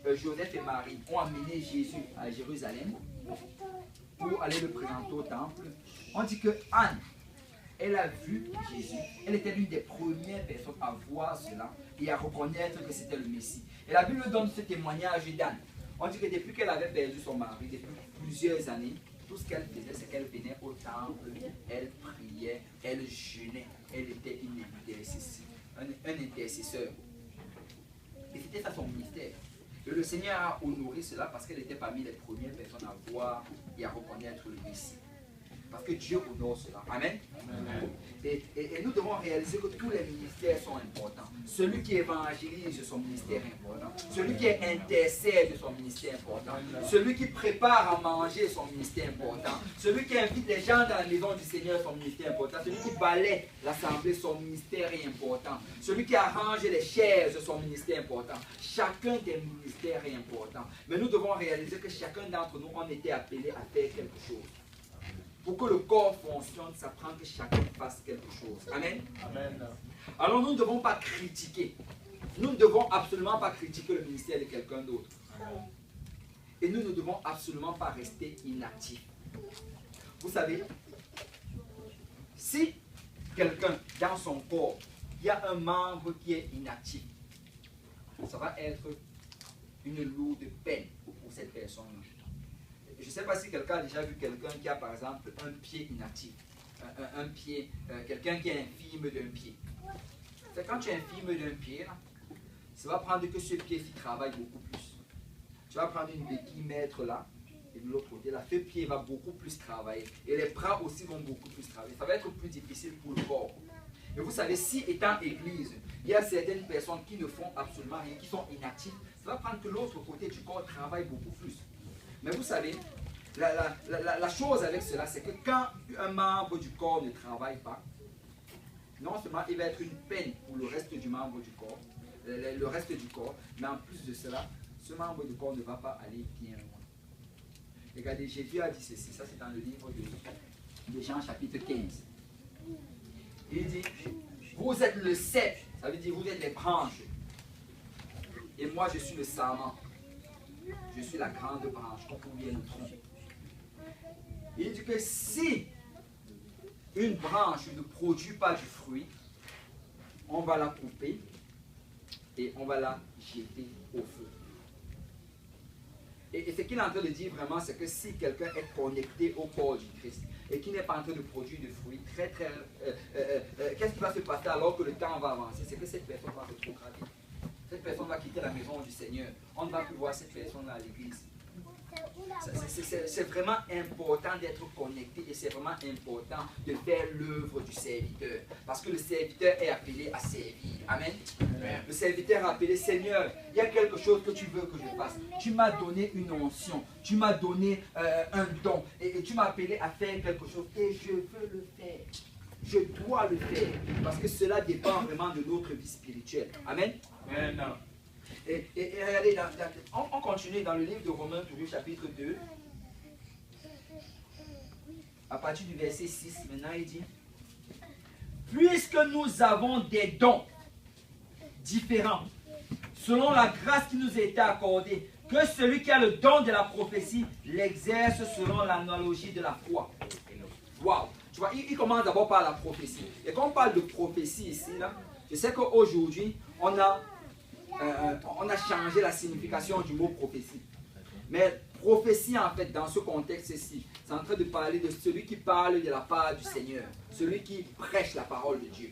Joseph et Marie ont amené Jésus à Jérusalem pour aller le présenter au temple, on dit que Anne, elle a vu Jésus. Elle était l'une des premières personnes à voir cela et à reconnaître que c'était le Messie. Et la Bible donne ce témoignage d'Anne. On dit que depuis qu'elle avait perdu son mari, depuis plusieurs années, tout ce qu'elle faisait, c'est qu'elle venait au temple, elle priait, elle jeûnait, elle était une intercesseur. Un intercesseur. Et c'était ça son ministère. Et le Seigneur a honoré cela parce qu'elle était parmi les premières personnes à voir et à reconnaître le Messie. Parce que Dieu honore cela. Amen. Amen. Et nous devons réaliser que tous les ministères sont importants. Celui qui évangélise, son ministère est important. Celui qui intercède, son ministère est important. Celui qui prépare à manger, son ministère est important. Celui qui invite les gens dans la maison du Seigneur, son ministère est important. Celui qui balaie l'assemblée, son ministère est important. Celui qui arrange les chaises, son ministère est important. Chacun des ministères est important. Mais nous devons réaliser que chacun d'entre nous, on était appelé à faire quelque chose. Pour que le corps fonctionne, ça prend que chacun fasse quelque chose. Amen. Amen. Alors nous ne devons pas critiquer. Nous ne devons absolument pas critiquer le ministère de quelqu'un d'autre. Et nous ne devons absolument pas rester inactifs. Vous savez, si quelqu'un dans son corps, il y a un membre qui est inactif, ça va être une lourde peine pour cette personne-là. Je ne sais pas si quelqu'un a déjà vu quelqu'un qui a par exemple un pied inactif, un pied, quelqu'un qui est infirme d'un pied. C'est quand tu es infirme d'un pied, là, ça va prendre que ce pied-ci travaille beaucoup plus. Tu vas prendre une béquille, mettre là, et de l'autre côté, là, ce pied va beaucoup plus travailler. Et les bras aussi vont beaucoup plus travailler. Ça va être plus difficile pour le corps. Et vous savez, si étant église, il y a certaines personnes qui ne font absolument rien, qui sont inactives, ça va prendre que l'autre côté du corps travaille beaucoup plus. Mais vous savez, la chose avec cela, c'est que quand un membre du corps ne travaille pas, non seulement il va être une peine pour le reste du membre du corps, le reste du corps, mais en plus de cela, ce membre du corps ne va pas aller bien loin. Regardez, Jésus a dit ceci, ça c'est dans le livre de Jean chapitre 15. Il dit, vous Vous êtes le cep, ça veut dire vous êtes les branches. Et moi, je suis le sarment. Je suis la grande branche, comme vous vient le tronc. Il dit que si une branche ne produit pas du fruit, on va la couper et on va la jeter au feu. Et ce qu'il est en train de dire vraiment, c'est que si quelqu'un est connecté au corps du Christ et qui n'est pas en train de produire de fruits, qu'est-ce qui va se passer alors que le temps va avancer? C'est que cette personne va rétrograder. Cette personne va quitter la maison du Seigneur. On ne va plus voir cette personne à l'église. C'est vraiment important d'être connecté et c'est vraiment important de faire l'œuvre du serviteur. Parce que le serviteur est appelé à servir. Amen. Le serviteur est appelé, Seigneur, il y a quelque chose que tu veux que je fasse. Tu m'as donné une onction, tu m'as donné un don et tu m'as appelé à faire quelque chose et je veux le faire. Je dois le faire parce que cela dépend vraiment de notre vie spirituelle. Amen. Amen. Et regardez, on continue dans le livre de Romains, toujours chapitre 2. À partir du verset 6, maintenant il dit: puisque nous avons des dons différents, selon la grâce qui nous a été accordée, que celui qui a le don de la prophétie l'exerce selon l'analogie de la foi. Waouh! Tu vois, il commence d'abord par la prophétie. Et quand on parle de prophétie ici, là, je sais qu'aujourd'hui, on a changé la signification du mot prophétie. Mais prophétie, en fait, dans ce contexte-ci, c'est en train de parler de celui qui parle de la part du Seigneur, celui qui prêche la parole de Dieu.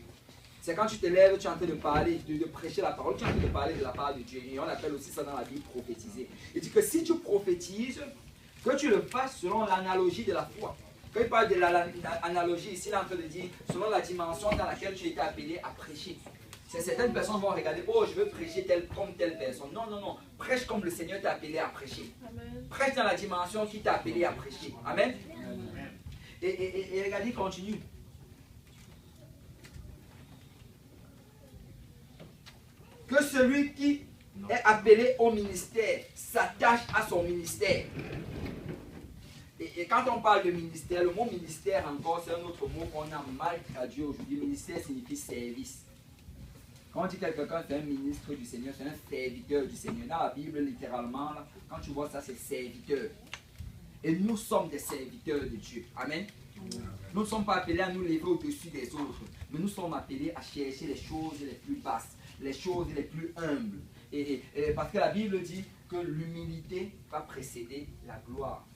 C'est quand tu te lèves, tu es en train de parler, de prêcher la parole, tu es en train de parler de la part de Dieu. Et on appelle aussi ça dans la Bible prophétiser. Il dit que si tu prophétises, que tu le fasses selon l'analogie de la foi. Quand il parle de l'analogie, ici, il est en train de dire selon la dimension dans laquelle tu es appelé à prêcher. Certaines personnes vont regarder, oh, je veux prêcher comme telle personne. Non, non, non. Prêche comme le Seigneur t'a appelé à prêcher. Amen. Prêche dans la dimension qui t'a appelé à prêcher. Amen. Amen. Et regardez, il continue. Que celui qui est appelé au ministère s'attache à son ministère. Et quand on parle de ministère, le mot ministère encore, c'est un autre mot qu'on a mal traduit aujourd'hui. Ministère signifie service. Quand on dit que quelqu'un c'est un ministre du Seigneur, c'est un serviteur du Seigneur. Dans la Bible, littéralement, là, quand tu vois ça, c'est serviteur. Et nous sommes des serviteurs de Dieu. Amen. Nous ne sommes pas appelés à nous lever au-dessus des autres, mais nous sommes appelés à chercher les choses les plus basses, les choses les plus humbles. Et parce que la Bible dit que l'humilité va précéder la gloire.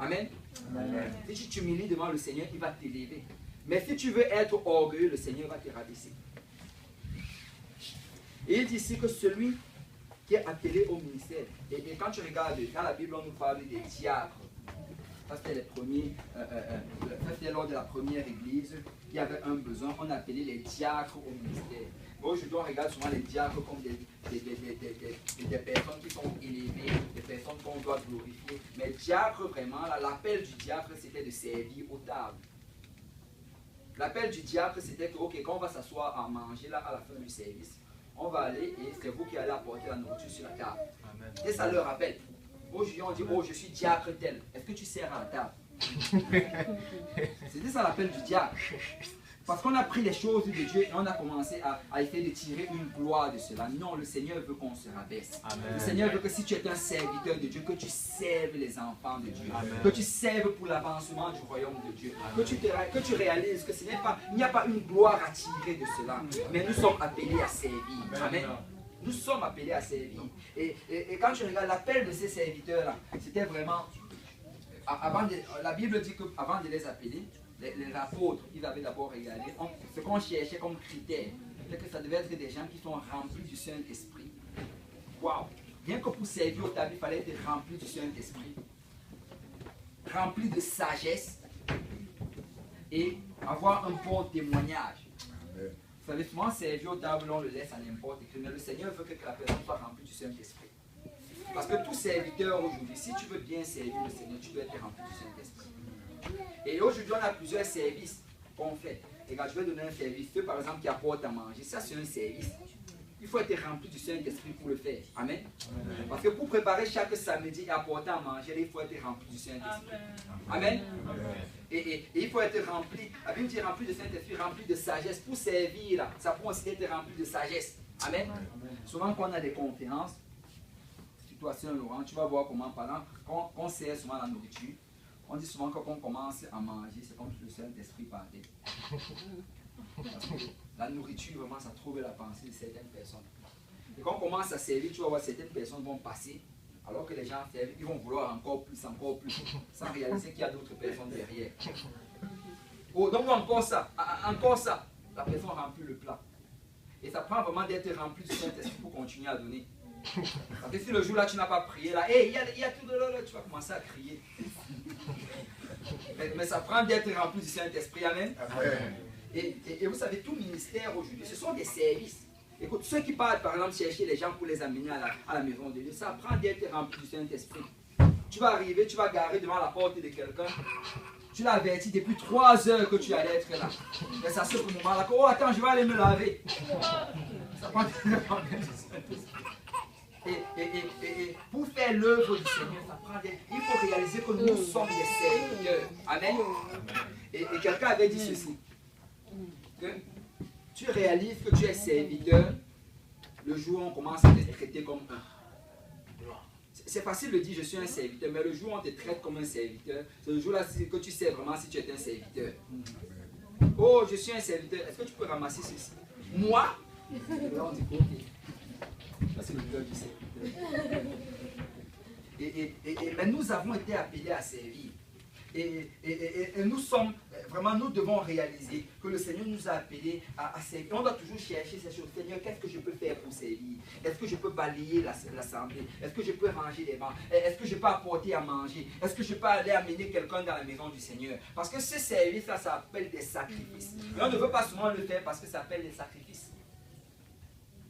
Amen. Amen. Si tu t'humilies devant le Seigneur, il va t'élever. Mais si tu veux être orgueilleux, le Seigneur va te rabaisser. Et il dit ici que celui qui est appelé au ministère, et quand tu regardes, dans la Bible, on nous parle des diacres. Ça, c'était les premiers, c'était lors de la première église, il y avait un besoin, on appelait les diacres au ministère. Aujourd'hui, on regarde souvent les diacres comme des personnes qui sont élevées, des personnes qu'on doit glorifier. Mais diacre, vraiment, l'appel du diacre, c'était de servir aux tables. L'appel du diacre, c'était que, ok, quand on va s'asseoir à manger là, à la fin du service, on va aller et c'est vous qui allez apporter la nourriture sur la table. Amen. Et ça leur rappelle. Aujourd'hui, on dit, oh, je suis diacre tel. Est-ce que tu sers à la table? C'était ça l'appel du diacre. Parce qu'on a pris les choses de Dieu et on a commencé à essayer de tirer une gloire de cela. Non, le Seigneur veut qu'on se rabaisse. Amen. Le Seigneur veut que si tu es un serviteur de Dieu, que tu serves les enfants de Dieu. Amen. Que tu serves pour l'avancement du royaume de Dieu. Que tu réalises que il n'y a pas une gloire à tirer de cela. Mais nous sommes appelés à servir. Amen. Nous sommes appelés à servir. Et quand tu regardes l'appel de ces serviteurs-là, c'était vraiment... la Bible dit qu'avant de les appeler, les apôtres, ils avaient d'abord regardé ce qu'on cherchait comme critère. C'est que ça devait être des gens qui sont remplis du Saint-Esprit. Waouh! Rien que pour servir au tables, il fallait être rempli du Saint-Esprit, rempli de sagesse et avoir un bon témoignage. Vous savez, souvent servir au tables, on le laisse à n'importe qui, mais le Seigneur veut que la personne soit remplie du Saint-Esprit. Parce que tout serviteur aujourd'hui, si tu veux bien servir le Seigneur, tu dois être rempli du Saint-Esprit. Et aujourd'hui, on a plusieurs services qu'on fait. Et quand je vais donner un service, ceux par exemple qui apportent à manger, ça c'est un service. il faut être rempli du Saint-Esprit pour le faire. Amen. Parce que pour préparer chaque samedi et apporter à manger, il faut être rempli du Saint-Esprit. Amen. Et il faut être rempli, la Bible dit rempli de Saint-Esprit, rempli de sagesse. Pour servir, là, ça peut aussi être rempli de sagesse. Amen. Souvent quand on a des conférences, surtout à Saint-Laurent, tu vas voir comment, pendant qu'on sert souvent la nourriture, on dit souvent que quand on commence à manger, c'est comme si le Saint-Esprit parlait. Parce que la nourriture, vraiment, ça trouve la pensée de certaines personnes. Et quand on commence à servir, tu vas voir certaines personnes vont passer, alors que les gens servent, ils vont vouloir encore plus, sans réaliser qu'il y a d'autres personnes derrière. Oh, donc encore ça, la personne remplit le plat. Et ça prend vraiment d'être rempli du Saint-Esprit pour continuer à donner. Parce que si le jour-là, tu n'as pas prié, là, hey, il y a tout de là, tu vas commencer à crier. Mais ça prend d'être rempli du Saint-Esprit, amen. Et vous savez, tout ministère aujourd'hui, ce sont des services. Écoute, ceux qui partent par exemple chercher les gens pour les amener à la maison de Dieu, ça prend d'être rempli du Saint-Esprit. Tu vas arriver, tu vas garer devant la porte de quelqu'un, tu l'as averti depuis 3 heures que tu allais être là. Mais ça se fait au moment-là que, oh attends, je vais aller me laver. Ça prend d'être rempli du Saint-Esprit. Et pour faire l'œuvre du Seigneur, ça prend d'être. Il faut réaliser que nous sommes des serviteurs. Amen. Et quelqu'un avait dit ceci. Que tu réalises que tu es serviteur le jour où on commence à te traiter comme un. C'est facile de dire je suis un serviteur, mais le jour où on te traite comme un serviteur, c'est le jour-là que tu sais vraiment si tu es un serviteur. Oh, je suis un serviteur, est-ce que tu peux ramasser ceci? Moi? Là on dit ok. Ça c'est le cœur du serviteur. Mais nous avons été appelés à servir. Et nous sommes, vraiment, nous devons réaliser que le Seigneur nous a appelés à servir. On doit toujours chercher ces choses. Seigneur, qu'est-ce que je peux faire pour servir? Est-ce que je peux balayer l'assemblée? Est-ce que je peux ranger les bancs? Est-ce que je peux apporter à manger? Est-ce que je peux aller amener quelqu'un dans la maison du Seigneur? Parce que ce service-là, ça s'appelle des sacrifices. Et on ne veut pas souvent le faire parce que ça s'appelle des sacrifices.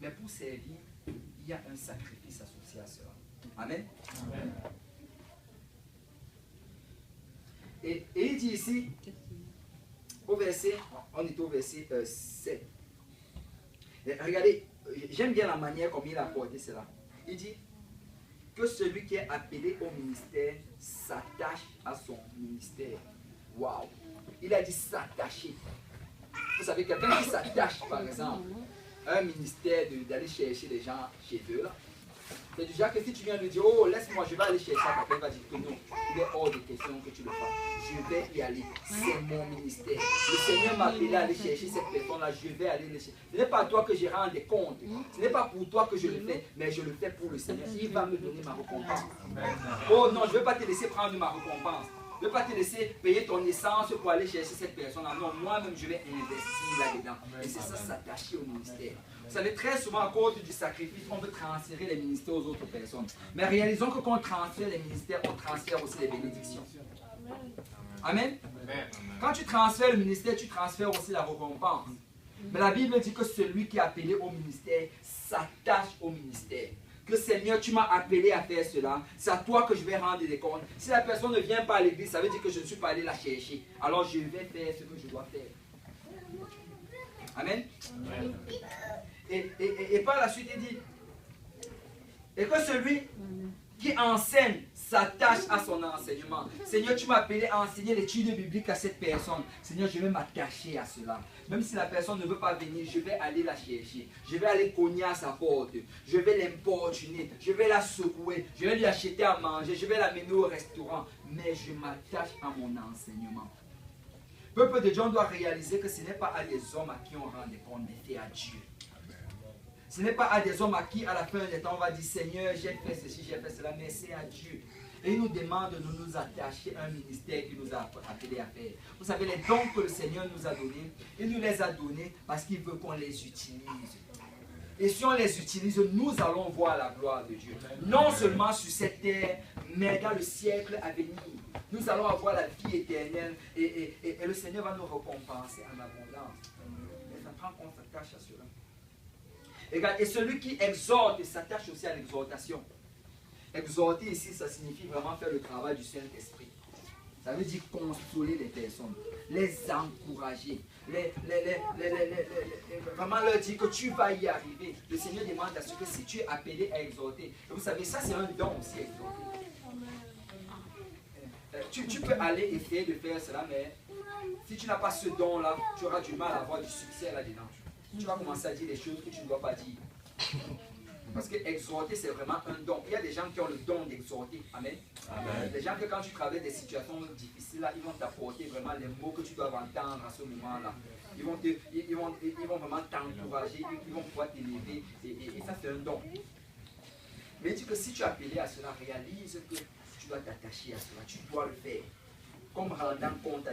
Mais pour servir, il y a un sacrifice associé à cela. Amen. Amen. Et il dit ici, au verset, on est au verset 7. Et regardez, j'aime bien la manière comme il a apporté cela. Il dit que celui qui est appelé au ministère s'attache à son ministère. Waouh! Il a dit s'attacher. Vous savez, quelqu'un qui s'attache, par exemple, à un ministère d'aller chercher les gens chez eux, là. C'est déjà que si tu viens lui dire, oh laisse-moi, je vais aller chercher ça, papa, il va dire que non, il est hors de question que tu le fasses. Je vais y aller, c'est mon ministère. Le Seigneur m'a appelé à aller chercher cette personne-là, je vais aller le chercher. Ce n'est pas à toi que je rends des comptes, ce n'est pas pour toi que je le fais, mais je le fais pour le Seigneur. Il va me donner ma récompense. Oh non, je ne vais pas te laisser prendre ma récompense. Je ne vais pas te laisser payer ton essence pour aller chercher cette personne-là. Non, moi-même, je vais investir là-dedans. Et c'est ça, s'attacher au ministère. Vous savez, très souvent, à cause du sacrifice, on veut transférer les ministères aux autres personnes. Mais réalisons que quand on transfère les ministères, on transfère aussi les bénédictions. Amen. Quand tu transfères le ministère, tu transfères aussi la récompense. Mais la Bible dit que celui qui est appelé au ministère s'attache au ministère. Que Seigneur, tu m'as appelé à faire cela, c'est à toi que je vais rendre des comptes. Si la personne ne vient pas à l'église, ça veut dire que je ne suis pas allé la chercher. Alors je vais faire ce que je dois faire. Amen. Amen. Et par la suite, il dit, et que celui qui enseigne s'attache à son enseignement. Seigneur, tu m'as appelé à enseigner l'étude biblique à cette personne. Seigneur, je vais m'attacher à cela. Même si la personne ne veut pas venir, je vais aller la chercher. Je vais aller cogner à sa porte. Je vais l'importuner. Je vais la secouer. Je vais lui acheter à manger. Je vais l'amener au restaurant. Mais je m'attache à mon enseignement. Peuple de Dieu, on doit réaliser que ce n'est pas à des hommes à qui on rend des comptes, mais c'est à Dieu. Ce n'est pas à des hommes à qui, à la fin des temps, on va dire, Seigneur, j'ai fait ceci, j'ai fait cela, mais c'est à Dieu. Et il nous demande de nous attacher à un ministère qu'il nous a appelé à faire. Vous savez, les dons que le Seigneur nous a donnés, il nous les a donnés parce qu'il veut qu'on les utilise. Et si on les utilise, nous allons voir la gloire de Dieu. Non seulement sur cette terre, mais dans le siècle à venir. Nous allons avoir la vie éternelle et le Seigneur va nous récompenser en abondance. Mais ça prend qu'on s'attache à cela. Et celui qui exhorte s'attache aussi à l'exhortation. Exhorter ici, ça signifie vraiment faire le travail du Saint-Esprit. Ça veut dire consoler les personnes, les encourager, vraiment leur dire que tu vas y arriver. Le Seigneur demande à ce que si tu es appelé à exhorter, et vous savez, ça c'est un don aussi, exhorter. Tu peux aller essayer de faire cela, mais si tu n'as pas ce don-là, tu auras du mal à avoir du succès là-dedans. Tu vas commencer à dire des choses que tu ne dois pas dire. Parce que exhorter, c'est vraiment un don. Il y a des gens qui ont le don d'exhorter. Amen. Amen. Des gens que quand tu traverses des situations difficiles, là, ils vont t'apporter vraiment les mots que tu dois entendre à ce moment-là. Ils vont vraiment t'encourager, ils vont pouvoir t'élever. Et ça, c'est un don. Mais dis que si tu es appelé à cela, réalise que tu dois t'attacher à cela. Tu dois le faire. Comme rendant compte à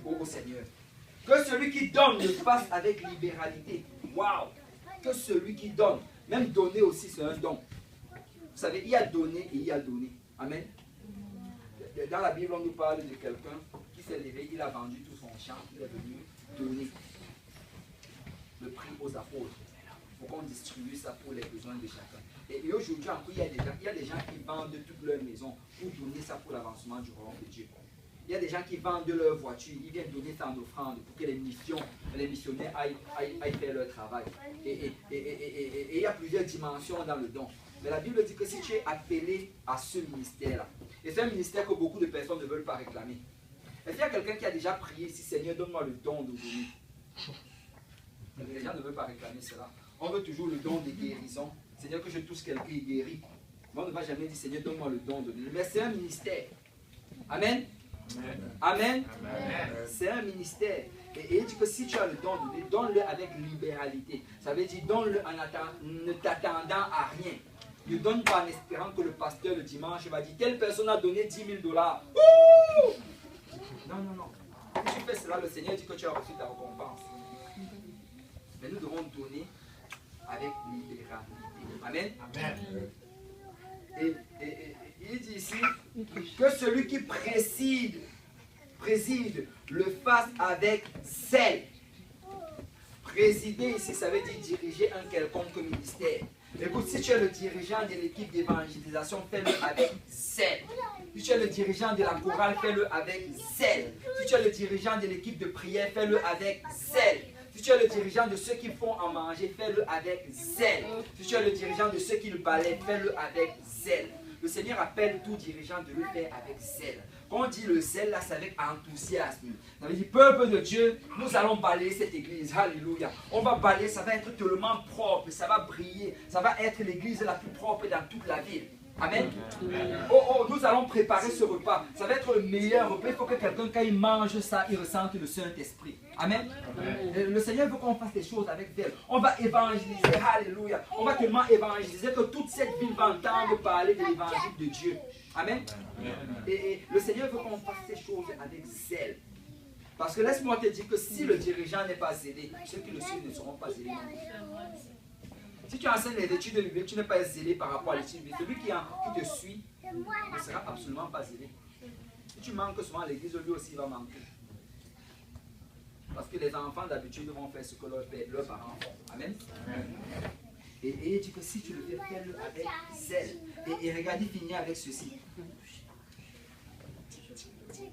au Seigneur. Que celui qui donne le fasse avec libéralité. Waouh! Que celui qui donne. Même donner aussi, c'est un don. Vous savez, il y a donné et il y a donné. Amen. Dans la Bible, on nous parle de quelqu'un qui s'est levé, il a vendu tout son champ, il est venu donner le prix aux apôtres pour qu'on distribue ça pour les besoins de chacun. Et aujourd'hui encore, il y a des gens qui vendent toute leur maison pour donner ça pour l'avancement du royaume de Dieu. Il y a des gens qui vendent leur voiture, ils viennent donner ça en offrande pour que les missionnaires aillent faire leur travail. Et il y a plusieurs dimensions dans le don. Mais la Bible dit que si tu es appelé à ce ministère-là, et c'est un ministère que beaucoup de personnes ne veulent pas réclamer. Est-ce qu'il y a quelqu'un qui a déjà prié ici, Seigneur, donne-moi le don de donner? Les gens ne veulent pas réclamer cela. On veut toujours le don de guérison. Seigneur, que je touche quelqu'un et guérit. Mais on ne va jamais dire, Seigneur, donne-moi le don de donner. Mais c'est un ministère. Amen. Amen. Amen. C'est un ministère. Et il dit que si tu as le don de donner, donne-le avec libéralité. Ça veut dire donne-le en ne t'attendant à rien. Ne donne pas en espérant que le pasteur le dimanche va dire telle personne a donné 10 000 $. Non, non, non. Si tu fais cela, le Seigneur dit que tu as reçu ta récompense. Mais nous devons donner avec libéralité. Amen. Amen. Et il dit ici que celui qui préside le fasse avec zèle. Présider ici, ça veut dire diriger un quelconque ministère. Écoute, si tu es le dirigeant de l'équipe d'évangélisation, fais-le avec zèle. Si tu es le dirigeant de la chorale, fais-le avec zèle. Si tu es le dirigeant de l'équipe de prière, fais-le avec zèle. Si tu es le dirigeant de ceux qui font à manger, fais-le avec zèle. Si tu es le dirigeant de ceux qui le balaient, fais-le avec zèle. Le Seigneur appelle tout dirigeant de le faire avec zèle. Quand on dit le zèle, là, c'est avec enthousiasme. Ça veut dire, peuple de Dieu, nous allons balayer cette église. Alléluia. On va balayer, ça va être tellement propre, ça va briller. Ça va être l'église la plus propre dans toute la ville. Amen. Oh, nous allons préparer ce repas. Ça va être le meilleur repas. Il faut que quelqu'un, quand il mange ça, il ressente le Saint-Esprit. Amen. Le Seigneur veut qu'on fasse des choses avec elle. On va évangéliser. Alléluia. On va tellement évangéliser que toute cette ville va entendre parler de l'évangile de Dieu. Amen. Et le Seigneur veut qu'on fasse ces choses avec zèle. Parce que laisse-moi te dire que si le dirigeant n'est pas zélé, ceux qui le suivent ne seront pas zélés. Si tu enseignes les études de l'Église, tu n'es pas zélé par rapport à l'étude de l'Église. Celui qui te suit ne sera absolument pas zélé. Si tu manques souvent à l'église, lui aussi va manquer. Parce que les enfants d'habitude vont faire ce que leurs parents font. Amen. Et il dit que si tu le fais, fais-le avec zèle. Et regarde, il finit avec ceci.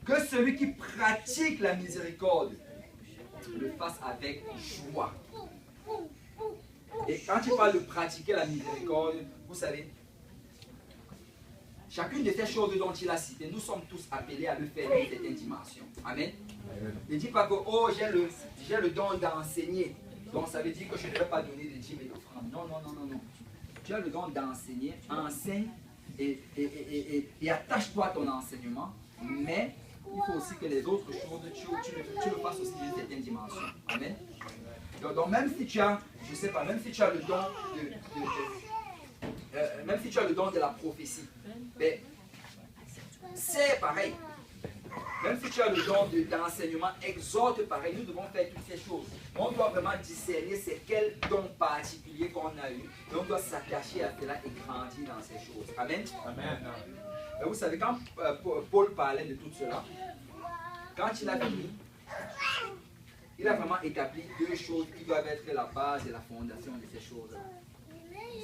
Que celui qui pratique la miséricorde le fasse avec joie. Et quand il parle de pratiquer la miséricorde, vous savez, chacune de ces choses dont il a cité, nous sommes tous appelés à le faire dans certaines dimensions. Amen. Ne dis pas que oh, j'ai le don d'enseigner. Donc ça veut dire que je ne vais pas donner des dîmes et d'offrandes. Non, non, non, non, non. Tu as le don d'enseigner, enseigne et attache-toi à ton enseignement, mais il faut aussi que les autres choses, tu le fasses aussi dans certaines dimensions. Amen. Donc même si tu as, je sais pas, même si tu as le don même si tu as le don de la prophétie, ben, c'est pareil. Même si tu as le don d'enseignement, exhorte pareil. Nous devons faire toutes ces choses. On doit vraiment discerner c'est quel don particulier qu'on a eu. Et on doit s'attacher à cela et grandir dans ces choses. Amen. Amen. Et vous savez, quand Paul parlait de tout cela, quand il a fini, il a vraiment établi deux choses qui doivent être la base et la fondation de ces choses-là.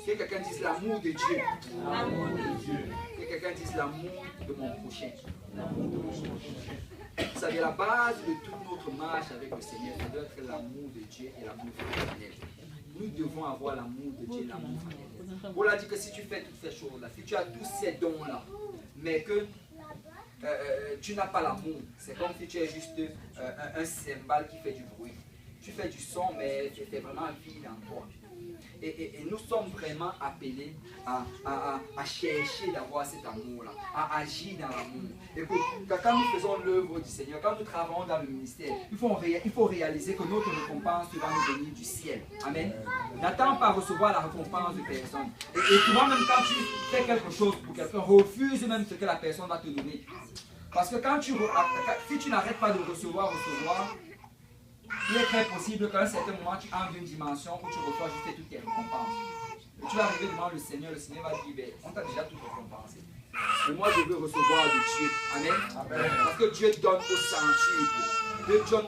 Que quelqu'un dise l'amour de Dieu. L'amour de Dieu. Que quelqu'un dise l'amour de mon prochain. Vous savez, la base de toute notre marche avec le Seigneur, ça doit être l'amour de Dieu et l'amour fraternel. Nous devons avoir l'amour de Dieu et l'amour fraternel. Paul a dit que si tu fais toutes ces choses-là, si tu as tous ces dons-là, mais que tu n'as pas l'amour, c'est comme si tu es juste un cymbale qui fait du bruit. Tu fais du son, mais tu es vraiment vide en toi. Et nous sommes vraiment appelés à chercher d'avoir cet amour-là, à agir dans l'amour. Écoute, quand nous faisons l'œuvre du Seigneur, quand nous travaillons dans le ministère, il faut réaliser que notre récompense va nous venir du ciel. Amen. N'attends pas recevoir la récompense de personne. Et souvent, même quand tu fais quelque chose pour quelqu'un, refuse même ce que la personne va te donner. Parce que si tu n'arrêtes pas de recevoir, il est très possible qu'à un certain moment, tu entres une dimension où tu reçois juste toutes tes récompenses. Et tu vas arriver devant le Seigneur va te dire, on t'a déjà tout récompensé. Et moi, je veux recevoir de Dieu. Amen. Amen. Parce que Dieu donne au centuple. Dieu donne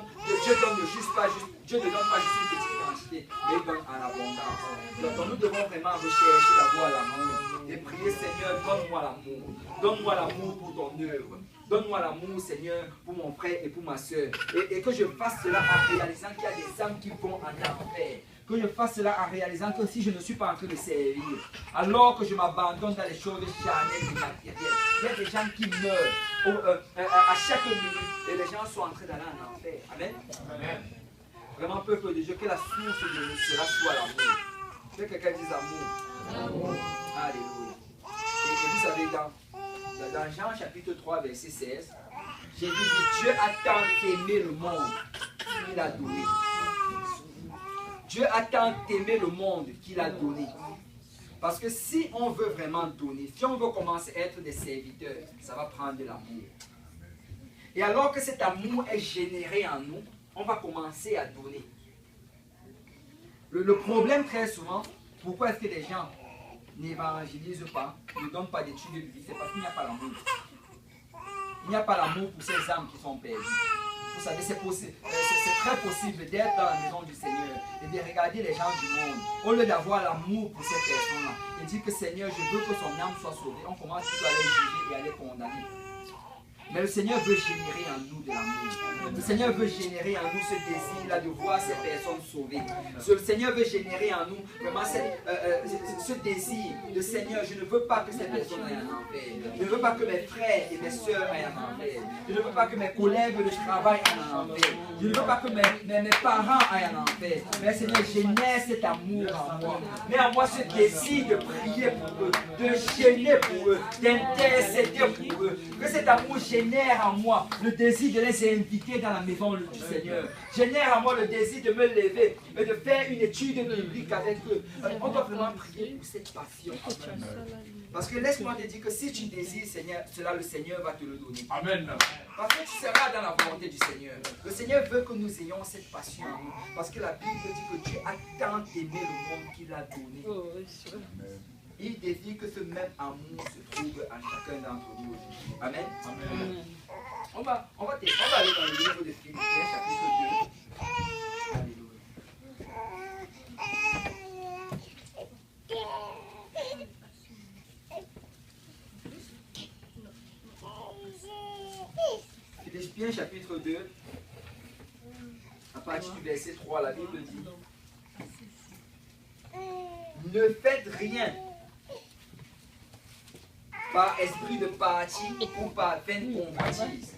Dieu ne donne pas juste une petite quantité, mais il donne en abondance. Donc nous devons vraiment rechercher d'avoir l'amour et prier, Seigneur, donne-moi l'amour. Donne-moi l'amour pour ton œuvre. Donne-moi l'amour, Seigneur, pour mon frère et pour ma soeur. Et que je fasse cela en réalisant qu'il y a des âmes qui vont en enfer. Que je fasse cela en réalisant que si je ne suis pas en train de servir, alors que je m'abandonne dans les choses charnelles et matérielles, il y a des gens qui meurent à chaque minute et les gens sont en train d'aller en enfer. Amen. Amen. Vraiment, peuple de Dieu, que la source de cela soit l'amour. Que quelqu'un dise amour. Alléluia. Et vous savez, dans Jean chapitre 3, verset 16, Jésus dit, Dieu a tant aimé le monde qu'il a donné. Dieu a tant aimé le monde qu'il a donné. Parce que si on veut vraiment donner, si on veut commencer à être des serviteurs, ça va prendre de l'amour. Et alors que cet amour est généré en nous, on va commencer à donner. Le problème très souvent, pourquoi est-ce que les gens n'évangélisent pas, ne donnent pas d'études de vie, c'est parce qu'il n'y a pas l'amour. Il n'y a pas l'amour pour ces âmes qui sont perdues. Vous savez, c'est très possible d'être dans la maison du Seigneur et de regarder les gens du monde. Au lieu d'avoir l'amour pour ces personnes-là, et dire que Seigneur, je veux que son âme soit sauvée, on commence plutôt à les juger et à les condamner. Mais le Seigneur veut générer en nous de l'amour. Le Seigneur veut générer en nous ce désir-là de voir ces personnes sauvées. Le Seigneur veut générer en nous vraiment ce désir de Seigneur. Je ne veux pas que ces personnes aient un enfer. Je ne veux pas que mes frères et mes soeurs aient un enfer. Je ne veux pas que mes collègues de travail aient un enfer. Je ne veux pas que mes parents aient un enfer. Mais Seigneur, génère cet amour en moi. Mets en moi ce désir de prier pour eux, de gêner pour eux, d'intercéder pour eux. Que cet amour génère en moi le désir de les inviter dans la maison du Seigneur. Génère en moi le désir de me lever et de faire une étude biblique avec eux. On doit vraiment prier pour cette passion. Parce que laisse-moi te dire que si tu désires Seigneur, cela, le Seigneur va te le donner. Amen. Parce que tu seras dans la volonté du Seigneur. Le Seigneur veut que nous ayons cette passion en nous. Parce que la Bible dit que Dieu a tant aimé le monde qu'il a donné. Il désire que ce même amour se trouve en chacun d'entre nous aujourd'hui. Amen. Amen. On va aller dans le livre de Philippiens, chapitre 2. Alléluia. Philippiens, chapitre 2. À partir du verset 3, la Bible dit: ne faites rien par esprit de parti ou par vaine convoitise,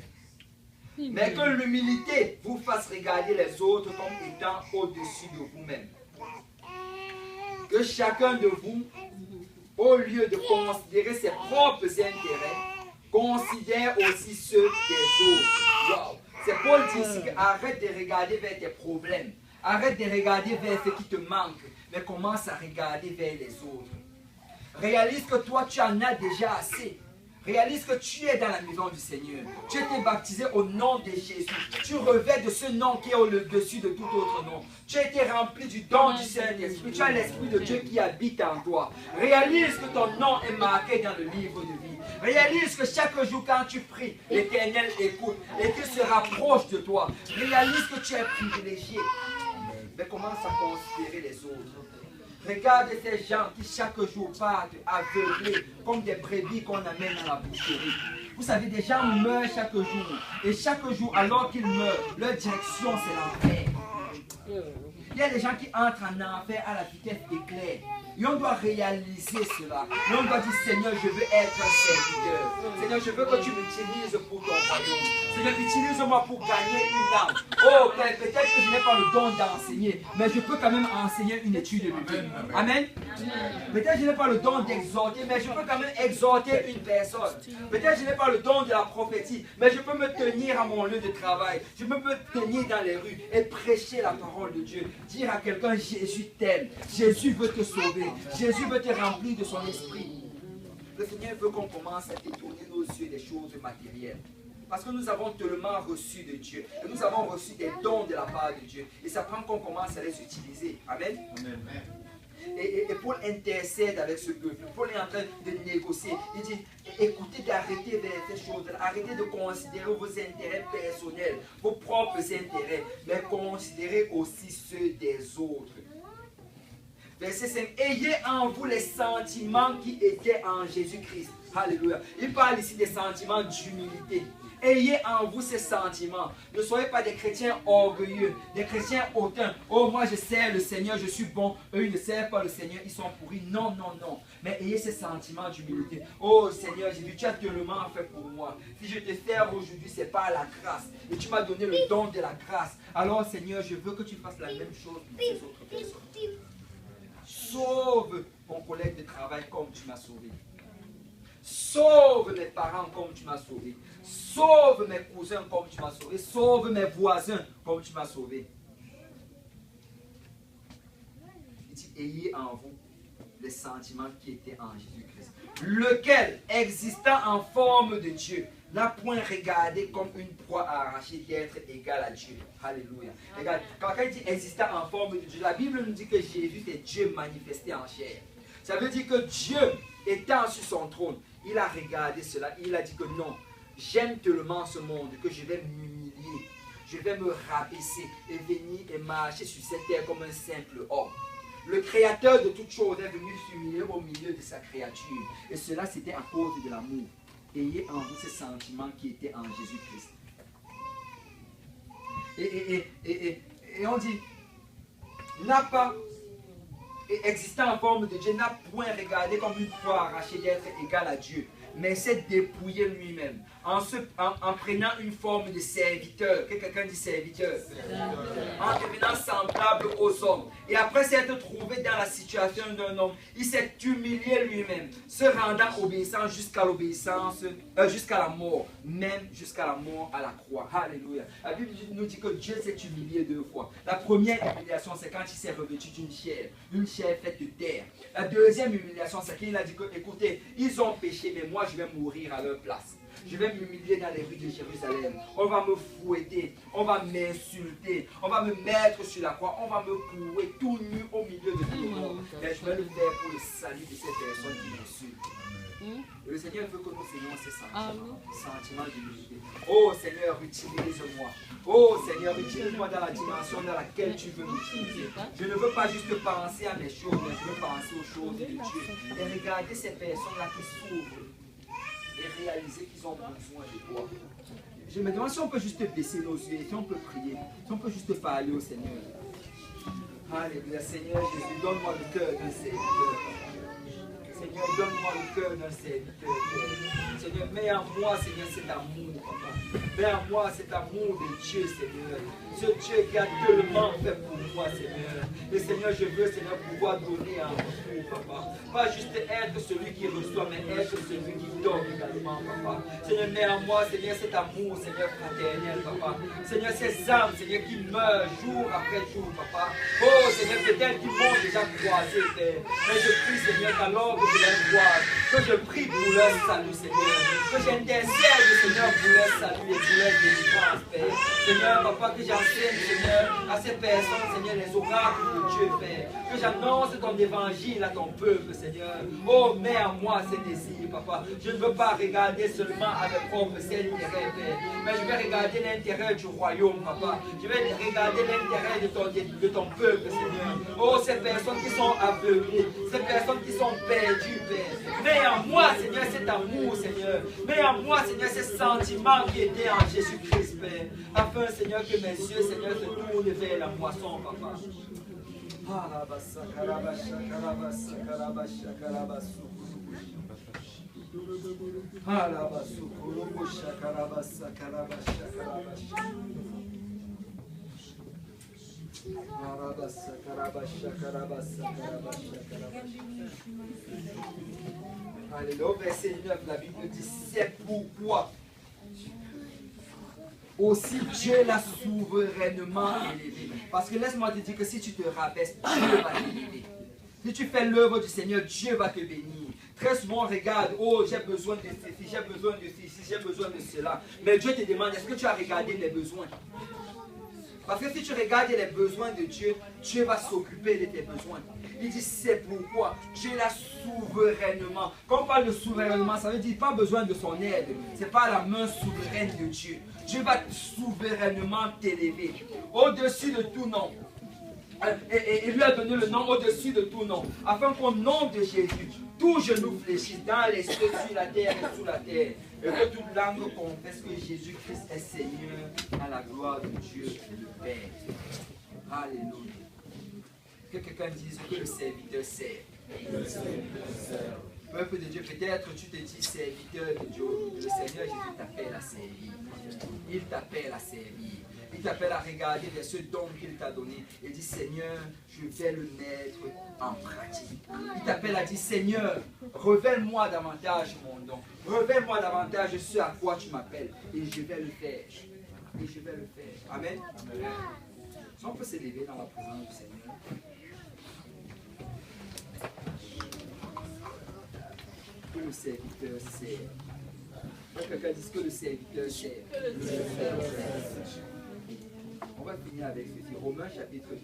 mais que l'humilité vous fasse regarder les autres comme étant au-dessus de vous-même. Que chacun de vous, au lieu de considérer ses propres intérêts, considère aussi ceux des autres. Wow. C'est Paul dit ici que arrête de regarder vers tes problèmes, arrête de regarder vers ce qui te manque, mais commence à regarder vers les autres. Réalise que toi, tu en as déjà assez. Réalise que tu es dans la maison du Seigneur. Tu as été baptisé au nom de Jésus. Tu revêts de ce nom qui est au-dessus de tout autre nom. Tu as été rempli du don du Saint-Esprit. Tu as l'Esprit de Dieu qui habite en toi. Réalise que ton nom est marqué dans le livre de vie. Réalise que chaque jour quand tu pries, l'Éternel écoute et qu'il se rapproche de toi. Réalise que tu es privilégié. Mais commence à considérer les autres. Regarde ces gens qui chaque jour partent aveuglés comme des brebis qu'on amène dans la boucherie. Vous savez, des gens meurent chaque jour. Et chaque jour, alors qu'ils meurent, leur direction c'est l'enfer. Il y a des gens qui entrent en enfer à la vitesse éclair. Et on doit réaliser cela. Et on doit dire, Seigneur, je veux être un serviteur. Seigneur, je veux que tu m'utilises pour ton royaume. Seigneur, utilise-moi pour gagner une âme. Oh, Père, peut-être que je n'ai pas le don d'enseigner, mais je peux quand même enseigner une étude biblique. Amen. Peut-être que je n'ai pas le don d'exhorter, mais je peux quand même exhorter une personne. Peut-être que je n'ai pas le don de la prophétie, mais je peux me tenir à mon lieu de travail. Je peux me tenir dans les rues et prêcher la parole de Dieu. Dire à quelqu'un, Jésus t'aime. Jésus veut te sauver. Jésus veut te remplir de son esprit. Le Seigneur veut qu'on commence à détourner nos yeux des choses matérielles. Parce que nous avons tellement reçu de Dieu. Et nous avons reçu des dons de la part de Dieu. Et ça prend qu'on commence à les utiliser. Amen. Amen. Et Paul intercède avec ce peuple. Paul est en train de négocier. Il dit, écoutez d'arrêter de ces choses. Arrêtez de considérer vos intérêts personnels, vos propres intérêts. Mais considérez aussi ceux des autres. Verset 5. Ayez en vous les sentiments qui étaient en Jésus-Christ. Alléluia. Il parle ici des sentiments d'humilité. Ayez en vous ces sentiments. Ne soyez pas des chrétiens orgueilleux, des chrétiens hautains. Oh, moi je sers le Seigneur, je suis bon. Eux, ils ne servent pas le Seigneur, ils sont pourris. Non, non, non. Mais ayez ces sentiments d'humilité. Oh Seigneur, j'ai vu, tu as tellement fait pour moi. Si je te sers aujourd'hui, c'est par la grâce. Et tu m'as donné le don de la grâce. Alors Seigneur, je veux que tu fasses la même chose pour ces autres personnes. Sauve ton collègue de travail comme tu m'as sauvé. Sauve mes parents comme tu m'as sauvé. Sauve mes cousins comme tu m'as sauvé. Sauve mes voisins comme tu m'as sauvé. Il dit, ayez en vous les sentiments qui étaient en Jésus-Christ. Lequel, existant en forme de Dieu, n'a point regardé comme une proie à arracher d'être égal à Dieu. Alléluia. Regarde, quand il dit existant en forme de Dieu, la Bible nous dit que Jésus est Dieu manifesté en chair. Ça veut dire que Dieu, étant sur son trône, il a regardé cela, il a dit que non, j'aime tellement ce monde que je vais m'humilier, je vais me rabaisser et venir et marcher sur cette terre comme un simple homme. Le créateur de toutes choses est venu s'humilier au milieu de sa créature. Et cela, c'était à cause de l'amour. Ayez en vous ces sentiments qui étaient en Jésus-Christ. Et on dit, n'a pas, existant en forme de Dieu, n'a point regardé comme une proie arrachée d'être égal à Dieu, mais s'est dépouillé lui-même, en prenant une forme de serviteur. Que quelqu'un dit serviteur. En devenant semblable aux hommes. Et après s'être trouvé dans la situation d'un homme, il s'est humilié lui-même, se rendant obéissant jusqu'à l'obéissance, jusqu'à la mort, même jusqu'à la mort à la croix. Alléluia. La Bible nous dit que Dieu s'est humilié 2 fois. La première humiliation, c'est quand il s'est revêtu d'une chair faite de terre. La deuxième humiliation, c'est qu'il a dit que, écoutez, ils ont péché, mais moi je vais mourir à leur place. Je vais m'humilier dans les rues de Jérusalem. On va me fouetter, on va m'insulter, on va me mettre sur la croix, on va me courir tout nu au milieu de tout le monde. Mais je vais le faire pour le salut de ces personnes qui me suivent. Et le Seigneur veut que nous ayons ces sentiments d'humilité. Oh Seigneur, utilise-moi. Oh Seigneur, utilise-moi dans la dimension dans laquelle tu veux m'utiliser. Je ne veux pas juste penser à mes choses, mais je veux penser aux choses de Dieu. Et regarder ces personnes-là qui s'ouvrent et réaliser qu'ils ont besoin de toi. Je me demande si on peut juste baisser nos yeux, si on peut prier, si on peut juste parler au Seigneur. Alléluia, Seigneur Jésus, donne-moi le cœur d'un serviteur. Seigneur, donne-moi le cœur d'un serviteur. Seigneur, mets en moi, Seigneur, cet amour, papa. Mets en moi cet amour de Dieu, Seigneur. Ce Dieu qui a tellement fait pour moi, Seigneur. Et Seigneur, je veux, Seigneur, pouvoir donner en retour, papa. Pas juste être celui qui reçoit, mais être celui qui donne également, papa. Seigneur, mets en moi, Seigneur, cet amour, Seigneur, fraternel, papa. Seigneur, ces âmes, Seigneur, qui meurent jour après jour, papa. Oh, Seigneur, peut-être qu'ils vont déjà croiser, Père. Mais je prie, Seigneur, qu'alors que je les croise, que je prie pour leur salut, Seigneur. Que j'intercède, Seigneur, pour leur salut et pour leur délivrance, Père. Seigneur, papa, que j'enseigne, Seigneur, à ces personnes, Seigneur, les oracles de Dieu, Père. Que j'annonce ton évangile à ton peuple, Seigneur. Oh, mets en moi ces désirs, Papa. Je ne veux pas regarder seulement à mes propres intérêts, Père. Mais je vais regarder l'intérêt du royaume, Papa. Je vais regarder l'intérêt de ton peuple, Seigneur. Oh, ces personnes qui sont aveuglées, ces personnes qui sont perdues, Père. Mets en moi, Seigneur, cet amour, Seigneur. Mets en moi, Seigneur, ces sentiments qui étaient en Jésus-Christ, Père. Afin, Seigneur, que mes yeux, Seigneur, se tournent vers la moisson, Papa. Alléluia. Verset 9, la Bible dit, c'est pourquoi aussi Dieu l'a souverainement élevé. Parce que laisse-moi te dire que si tu te rabaisses, Dieu va t'élever. Si tu fais l'œuvre du Seigneur, Dieu va te bénir. Très souvent, on regarde, oh, j'ai besoin de ceci, j'ai besoin de ceci, j'ai besoin de cela. Mais Dieu te demande, est-ce que tu as regardé les besoins? Parce que si tu regardes les besoins de Dieu, Dieu va s'occuper de tes besoins. Il dit, c'est pourquoi Dieu l'a souverainement. Quand on parle de souverainement, ça veut dire pas besoin de son aide. Ce n'est pas la main souveraine de Dieu. Dieu va souverainement t'élever au-dessus de tout nom. Et il lui a donné le nom au-dessus de tout nom, afin qu'au nom de Jésus, tout genou fléchisse dans les cieux, sur la terre et sous la terre, et que toute langue confesse que Jésus-Christ est Seigneur à la gloire de Dieu le Père. Alléluia. Que quelqu'un dise que le serviteur sert. Peuple de Dieu, peut-être tu te dis serviteur de Dieu. Le Seigneur Jésus t'appelle à servir. Il t'appelle à servir. Il t'appelle à regarder vers ce don qu'il t'a donné et dit, Seigneur, je vais le mettre en pratique. Il t'appelle à dire, Seigneur, révèle-moi davantage mon don. Révèle-moi davantage ce à quoi tu m'appelles. Et je vais le faire. Et je vais le faire. Amen. Amen. Si on peut s'élever dans la présence du Seigneur. Que le serviteur sert. Quelqu'un dise que le serviteur sert. On va finir avec ceci. Romains chapitre 12,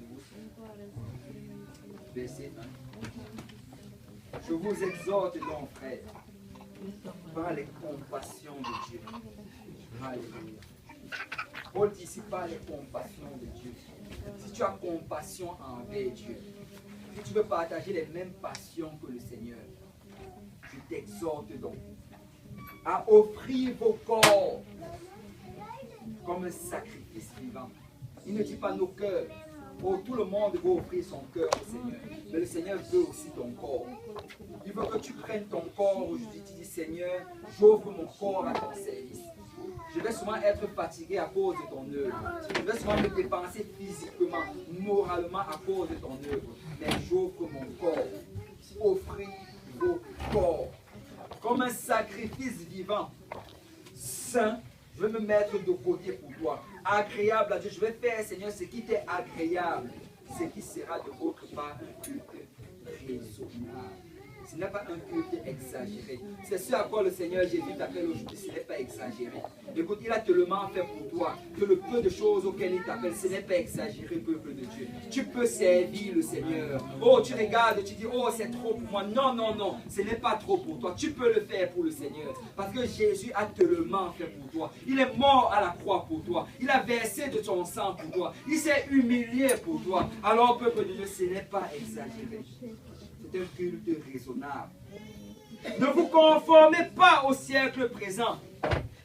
verset 1. Je vous exhorte donc, frères, par les compassions de Dieu. Alléluia. Paul dit ici par les compassions de Dieu. Si tu as compassion envers Dieu, si tu veux partager les mêmes passions que le Seigneur, je t'exhorte donc à offrir vos corps comme un sacrifice vivant. Il ne dit pas nos cœurs. Oh, tout le monde veut offrir son cœur au Seigneur. Mais le Seigneur veut aussi ton corps. Il veut que tu prennes ton corps aujourd'hui. Tu dis, Seigneur, j'offre mon corps à ton service. Je vais souvent être fatigué à cause de ton œuvre. Je vais souvent me dépenser physiquement, moralement à cause de ton œuvre. Mais j'offre mon corps. Offrir vos corps comme un sacrifice vivant, saint. Je vais me mettre de côté pour toi. Agréable à Dieu. Je vais faire, Seigneur, ce qui t'est agréable. Ce qui sera de votre part un culte raisonnable. Ce n'est pas un culte exagéré. C'est ce à quoi le Seigneur Jésus t'appelle aujourd'hui. Ce n'est pas exagéré. Écoute, il a tellement fait pour toi que le peu de choses auxquelles il t'appelle, ce n'est pas exagéré, peuple de Dieu. Tu peux servir le Seigneur. Oh, tu regardes, tu dis, oh, c'est trop pour moi. Non, non, non, ce n'est pas trop pour toi. Tu peux le faire pour le Seigneur. Parce que Jésus a tellement fait pour toi. Il est mort à la croix pour toi. Il a versé de son sang pour toi. Il s'est humilié pour toi. Alors, peuple de Dieu, ce n'est pas exagéré. C'est un culte raisonnable. Ne vous conformez pas au siècle présent.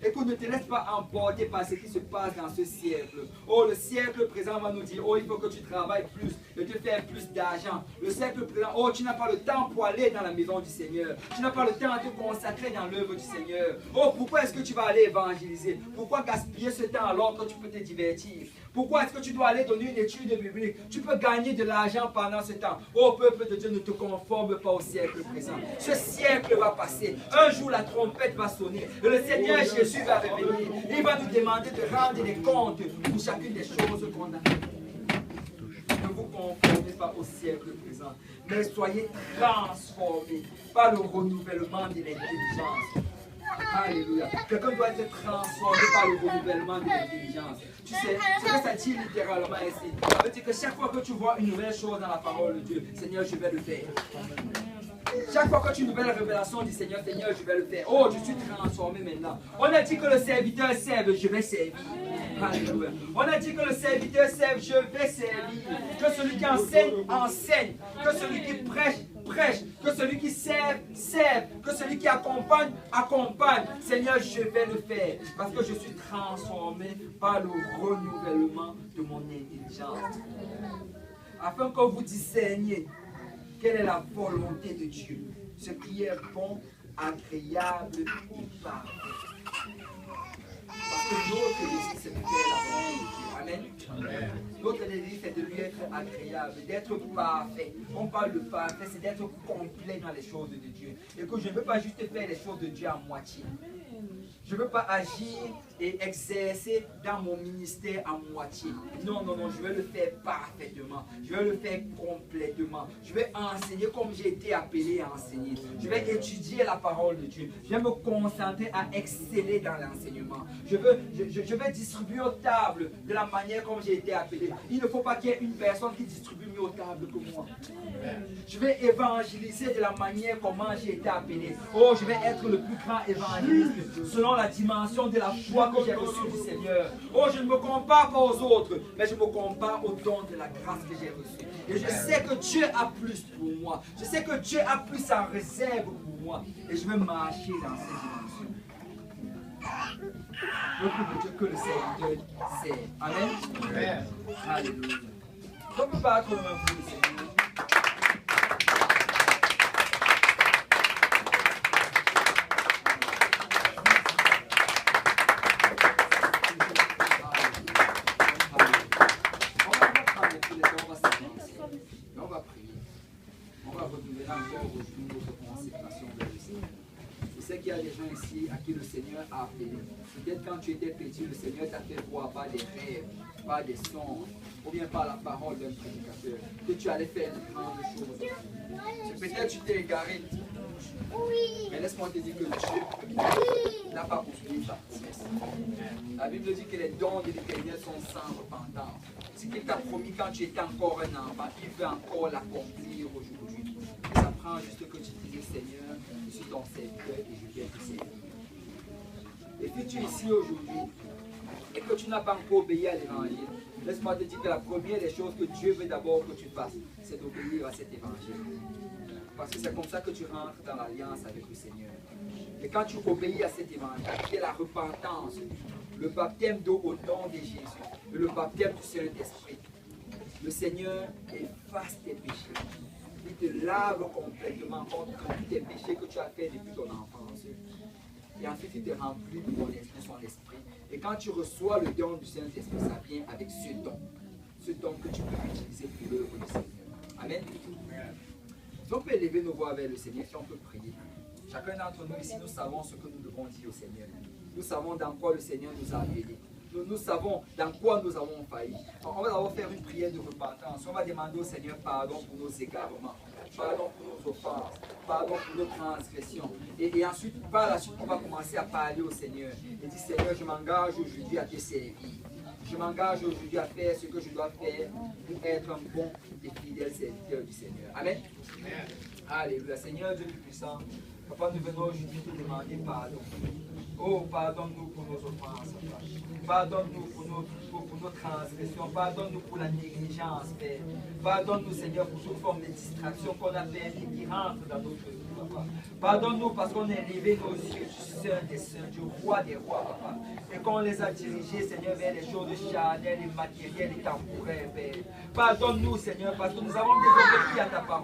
Écoute, ne te laisse pas emporter par ce qui se passe dans ce siècle. Oh, le siècle présent va nous dire, oh, il faut que tu travailles plus et te faire plus d'argent. Le siècle présent, oh, tu n'as pas le temps pour aller dans la maison du Seigneur. Tu n'as pas le temps à te consacrer dans l'œuvre du Seigneur. Oh, pourquoi est-ce que tu vas aller évangéliser? Pourquoi gaspiller ce temps alors que tu peux te divertir? Pourquoi est-ce que tu dois aller donner une étude biblique? Tu peux gagner de l'argent pendant ce temps. Oh, peuple de Dieu, ne te conforme pas au siècle présent. Ce siècle va passer. Un jour, la trompette va sonner. Et le Seigneur Jésus va revenir. Il va nous demander de rendre des comptes pour chacune des choses qu'on a faites. Ne vous conformez pas au siècle présent, mais soyez transformés par le renouvellement de l'intelligence. Alléluia. Quelqu'un doit être transformé par le renouvellement de l'intelligence. Tu sais, ce que ça dit littéralement ici. Ça veut dire que chaque fois que tu vois une nouvelle chose dans la parole de Dieu, Seigneur, je vais le faire. Chaque fois que tu as une nouvelle révélation du Seigneur, Seigneur, je vais le faire. Oh, je suis transformé maintenant. On a dit que le serviteur serve, je vais servir. Alléluia. On a dit que le serviteur serve, je vais servir. Que celui qui enseigne, enseigne. Que celui qui prêche, prêche. Que celui qui serve, serve. Que celui qui accompagne, accompagne. Seigneur, je vais le faire. Parce que je suis transformé par le renouvellement de mon intelligence. Afin que vous discerniez quelle est la volonté de Dieu, ce qui est bon, agréable et parfait. Parce que notre désir, c'est de faire la volonté de Dieu. Amen. Notre désir, c'est de lui être agréable, d'être parfait. On parle de parfait, c'est d'être complet dans les choses de Dieu. Et que je ne veux pas juste faire les choses de Dieu à moitié. Je ne veux pas agir et exercer dans mon ministère à moitié. Non, non, non, je vais le faire parfaitement. Je vais le faire complètement. Je vais enseigner comme j'ai été appelé à enseigner. Je vais étudier la parole de Dieu. Je vais me concentrer à exceller dans l'enseignement. Je vais distribuer aux tables de la manière comme j'ai été appelé. Il ne faut pas qu'il y ait une personne qui distribue mieux aux tables que moi. Je vais évangéliser de la manière comment j'ai été appelé. Oh, je vais être le plus grand évangéliste selon la dimension de la foi que j'ai reçue du Seigneur. Oh, je ne me compare pas aux autres, mais je me compare au don de la grâce que j'ai reçue. Et je sais que Dieu a plus pour moi. Je sais que Dieu a plus en réserve pour moi. Et je vais marcher dans cette dimension. Beaucoup de Dieu que le serviteur sert. Amen. Amen. Alléluia. On peut battre le main pour le Seigneur. À qui le Seigneur a appelé. Peut-être quand tu étais petit, le Seigneur t'a fait voir par des rêves, par des songes, ou bien par la parole d'un prédicateur, que tu allais faire de grandes choses. Peut-être tu t'es égaré. Mais laisse-moi te dire que Dieu n'a pas oublié sa promesse. La Bible dit que les dons de l'Éternel sont sans repentance. Ce qu'il t'a promis quand tu étais encore un enfant, il veut encore l'accomplir aujourd'hui. Et ça prend juste que tu dises, Seigneur, je suis ton serviteur et je viens te servir. Et si tu es ici aujourd'hui et que tu n'as pas encore obéi à l'évangile, laisse-moi te dire que la première des choses que Dieu veut d'abord que tu fasses, c'est d'obéir à cet évangile. Parce que c'est comme ça que tu rentres dans l'alliance avec le Seigneur. Et quand tu obéis à cet évangile, qui est la repentance, le baptême d'eau au nom de Jésus, et le baptême du Saint-Esprit, le Seigneur efface tes péchés. Il te lave complètement contre tous tes péchés que tu as fait depuis ton enfance. Et ensuite, il te remplit de son esprit. Et quand tu reçois le don du Saint-Esprit, ça vient avec ce don que tu peux utiliser pour l'œuvre du Seigneur. Amen. Si on peut élever nos voix vers le Seigneur, si on peut prier. Chacun d'entre nous ici, nous savons ce que nous devons dire au Seigneur. Nous savons dans quoi le Seigneur nous a appelés. Nous savons dans quoi nous avons failli. On va d'abord faire une prière de repentance. On va demander au Seigneur pardon pour nos égarements, pardon pour nos offenses, pardon pour nos transgressions. Et ensuite, par la suite, on va commencer à parler au Seigneur. Et dire, Seigneur, je m'engage aujourd'hui à te servir. Je m'engage aujourd'hui à faire ce que je dois faire pour être un bon et fidèle serviteur du Seigneur. Amen. Amen. Alléluia. Seigneur Dieu Tout-Puissant, Papa, nous venons aujourd'hui te demander pardon. Oh, pardonne-nous pour nos offenses. Pardonne-nous pour nos transgressions. Pardonne-nous pour la négligence, Père. Pardonne-nous, Seigneur, pour toute forme de distraction qu'on a permis qui rentre dans notre vie, Papa. Pardonne-nous parce qu'on a élevé nos yeux du Saint des Saints, du Roi des Rois, Papa. Et qu'on les a dirigés, Seigneur, vers les choses charnelles et matérielles et temporaires, Père. Pardonne-nous, Seigneur, parce que nous avons désobéi à ta parole.